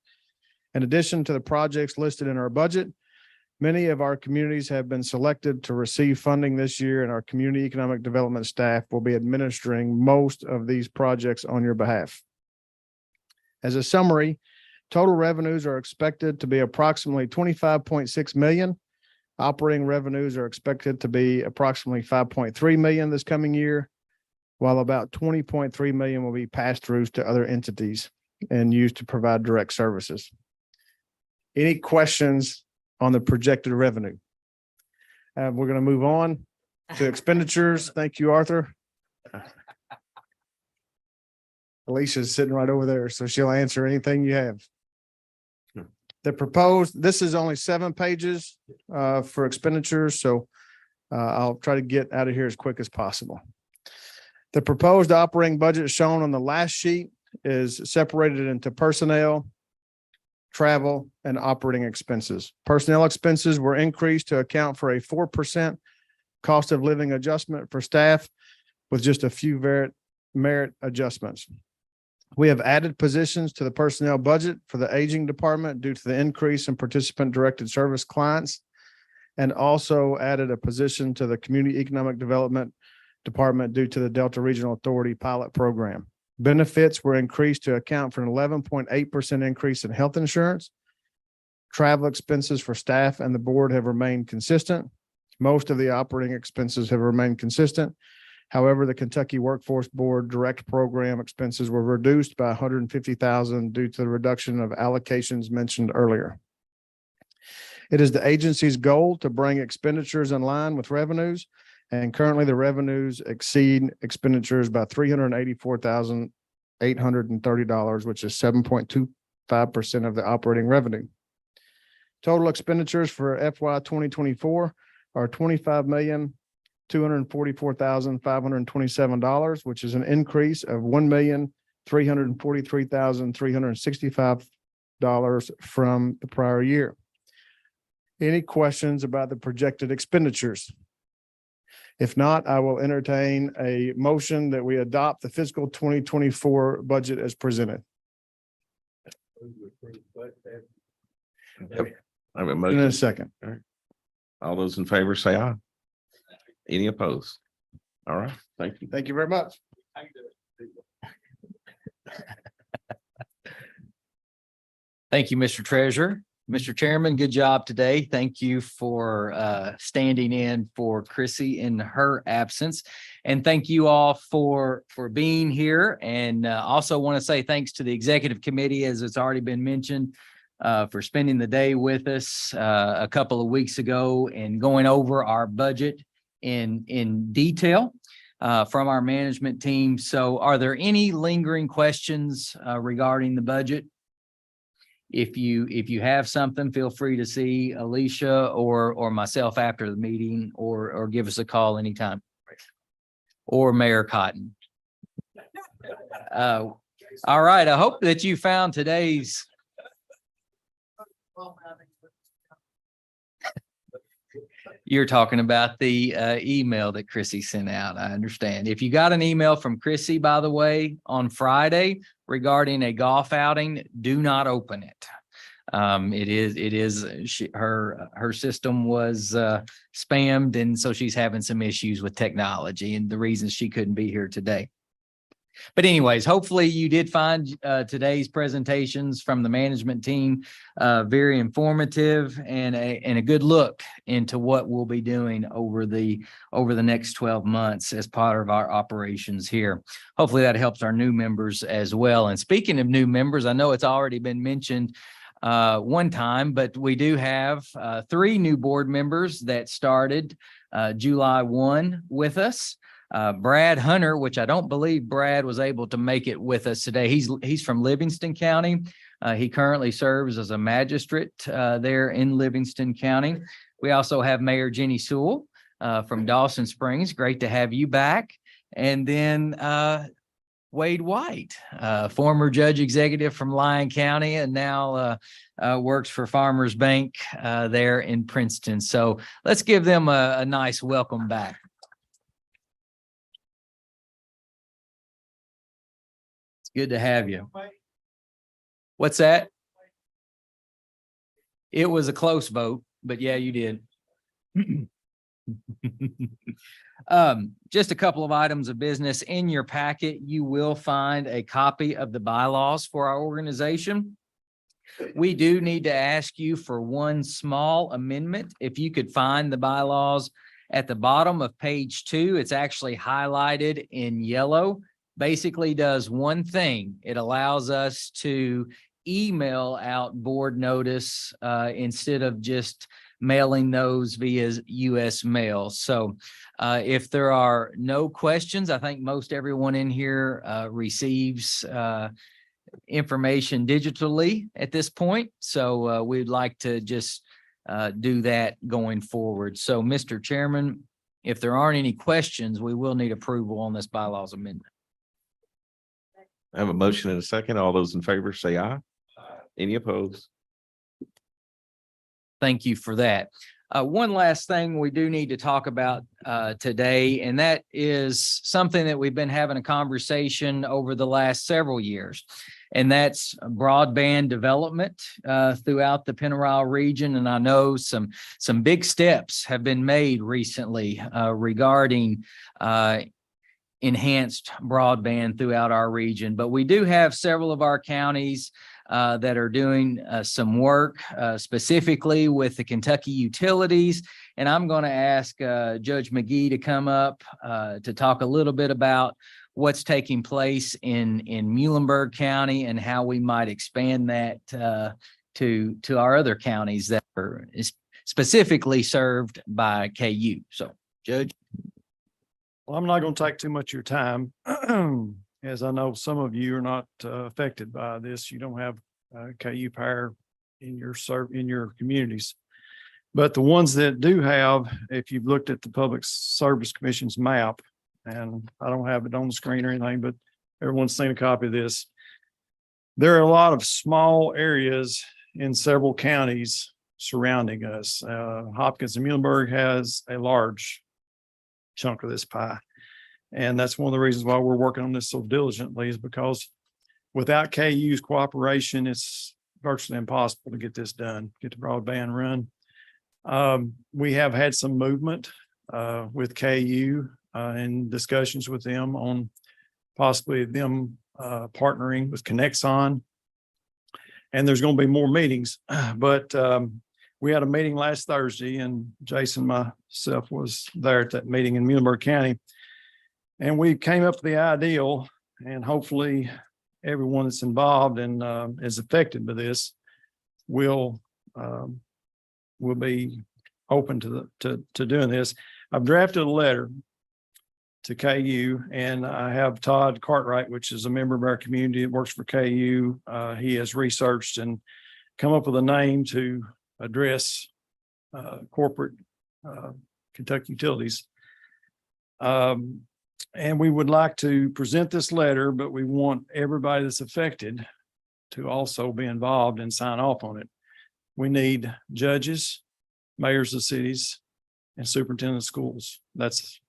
[SPEAKER 6] In addition to the projects listed in our budget, many of our communities have been selected to receive funding this year, and our community economic development staff will be administering most of these projects on your behalf. As a summary, total revenues are expected to be approximately 25.6 million. Operating revenues are expected to be approximately 5.3 million this coming year, while about 20.3 million will be pass-throughs to other entities and used to provide direct services. Any questions on the projected revenue? We're going to move on to expenditures. Thank you, Arthur. Alicia's sitting right over there, so she'll answer anything you have. The proposed, this is only 7 pages for expenditures, so I'll try to get out of here as quick as possible. The proposed operating budget shown on the last sheet is separated into personnel, travel, and operating expenses. Personnel expenses were increased to account for a 4% cost of living adjustment for staff with just a few merit adjustments. We have added positions to the personnel budget for the aging department due to the increase in participant-directed service clients, and also added a position to the community economic development department due to the Delta Regional Authority pilot program. Benefits were increased to account for an 11.8% increase in health insurance. Travel expenses for staff and the board have remained consistent. Most of the operating expenses have remained consistent. However, the Kentucky Workforce Board direct program expenses were reduced by $150,000 due to the reduction of allocations mentioned earlier. It is the agency's goal to bring expenditures in line with revenues, and currently the revenues exceed expenditures by $384,830, which is 7.25% of the operating revenue. Total expenditures for FY 2024 are $25,244,527, which is an increase of $1,343,365 from the prior year. Any questions about the projected expenditures? If not, I will entertain a motion that we adopt the fiscal 2024 budget as presented.
[SPEAKER 5] I have a
[SPEAKER 6] In
[SPEAKER 5] motion.
[SPEAKER 6] a second.
[SPEAKER 5] All those in favor say aye. Any opposed? All right, thank you.
[SPEAKER 6] Thank you very much.
[SPEAKER 15] Thank you, Mr. Treasurer. Mr. Chairman, good job today. Thank you for standing in for Chrissy in her absence. And thank you all for being here. And also want to say thanks to the executive committee, as it's already been mentioned, for spending the day with us a couple of weeks ago and going over our budget in detail from our management team. So are there any lingering questions regarding the budget? If you have something, feel free to see Alicia or myself after the meeting, or give us a call anytime. Or Mayor Cotton. All right, I hope that you found today's You're talking about the email that Chrissy sent out. I understand. If you got an email from Chrissy, by the way, on Friday regarding a golf outing, do not open it. Her system was spammed, and so she's having some issues with technology and the reason she couldn't be here today. But anyways, hopefully you did find today's presentations from the management team very informative and a good look into what we'll be doing over the next 12 months as part of our operations here. Hopefully that helps our new members as well. And speaking of new members, I know it's already been mentioned one time, but we do have 3 new board members that started July 1 with us. Brad Hunter, which I don't believe Brad was able to make it with us today. He's from Livingston County. He currently serves as a magistrate there in Livingston County. We also have Mayor Jenny Sewell from Dawson Springs. Great to have you back. And then Wade White, former judge executive from Lyon County and now works for Farmers Bank there in Princeton. So let's give them a nice welcome back. Good to have you. What's that? It was a close vote, but yeah, you did. Just a couple of items of business in your packet. You will find a copy of the bylaws for our organization. We do need to ask you for one small amendment. If you could find the bylaws at the bottom of page 2, it's actually highlighted in yellow. Basically does one thing. It allows us to email out board notice instead of just mailing those via US mail. So if there are no questions, I think most everyone in here receives information digitally at this point. So we'd like to just do that going forward. So Mr. Chairman, if there aren't any questions, we will need approval on this bylaws amendment.
[SPEAKER 5] I have a motion and a second. All those in favor say aye. Any opposed?
[SPEAKER 15] Thank you for that. One last thing we do need to talk about today, and that is something that we've been having a conversation over the last several years, and that's broadband development throughout the Pennyroyal region. And I know some big steps have been made recently regarding enhanced broadband throughout our region, but we do have several of our counties that are doing some work specifically with the Kentucky utilities. And I'm going to ask Judge McGee to come up to talk a little bit about what's taking place in Muhlenberg County and how we might expand that to our other counties that are specifically served by KU. So, Judge.
[SPEAKER 6] Well, I'm not going to take too much of your time, as I know some of you are not affected by this. You don't have KU power in your communities. But the ones that do have, if you've looked at the Public Service Commission's map, and I don't have it on the screen or anything, but everyone's seen a copy of this. There are a lot of small areas in several counties surrounding us. Hopkins and Muhlenberg has a large chunk of this pie. And that's one of the reasons why we're working on this so diligently, is because without KU's cooperation, it's virtually impossible to get this done, get the broadband run. We have had some movement with KU and discussions with them on possibly them partnering with Connexon. And there's going to be more meetings, but we had a meeting last Thursday, and Jason, myself, was there at that meeting in Muhlenberg County. And we came up with the ideal, and hopefully everyone that's involved and is affected by this will be open to doing this. I've drafted a letter to KU, and I have Todd Cartwright, which is a member of our community that works for KU. He has researched and come up with a name to address corporate Kentucky utilities. And we would like to present this letter, but we want everybody that's affected to also be involved and sign off on it. We need judges, mayors of cities, and superintendent of schools. That's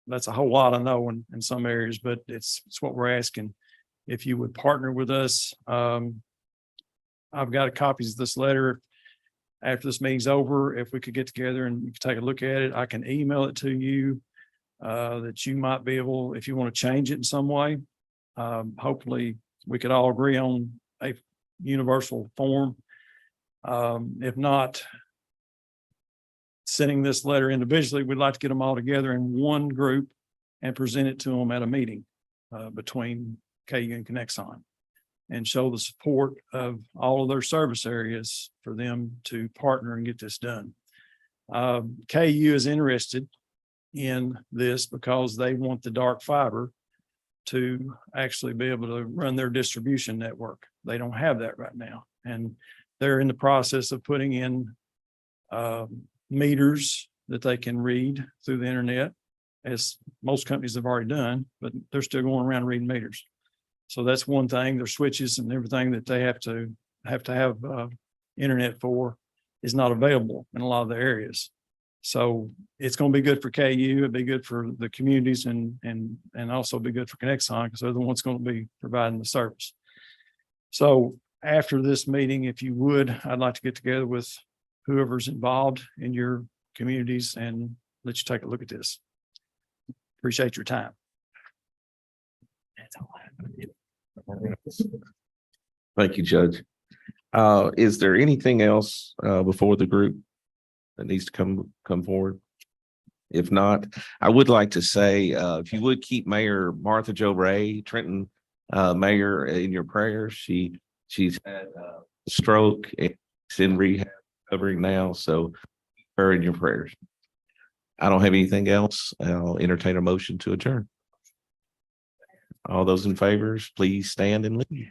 [SPEAKER 6] a whole lot, I know, in some areas, but it's what we're asking. If you would partner with us, I've got copies of this letter. After this meeting's over, if we could get together and you could take a look at it, I can email it to you that you might be able, if you want to change it in some way,
[SPEAKER 16] Hopefully, we could all agree on a universal form. If not, sending this letter individually, we'd like to get them all together in one group and present it to them at a meeting between KU and Connexon, and show the support of all of their service areas for them to partner and get this done. KU is interested in this because they want the dark fiber to actually be able to run their distribution network. They don't have that right now. And they're in the process of putting in meters that they can read through the internet, as most companies have already done, but they're still going around reading meters. So that's one thing. Their switches and everything that they have to have internet for is not available in a lot of the areas. So it's going to be good for KU. It'd be good for the communities and also be good for Connexon, because they're the ones going to be providing the service. So after this meeting, if you would, I'd like to get together with whoever's involved in your communities and let you take a look at this. Appreciate your time. That's all I have.
[SPEAKER 5] Thank you, Judge. Is there anything else before the group that needs to come forward? If not, I would like to say, if you would keep Mayor Martha Jo Ray, Trenton Mayor, in your prayers. She's had a stroke and she's in rehab recovering now, so keep her in your prayers. I don't have anything else. I'll entertain a motion to adjourn. All those in favor, please stand and leave.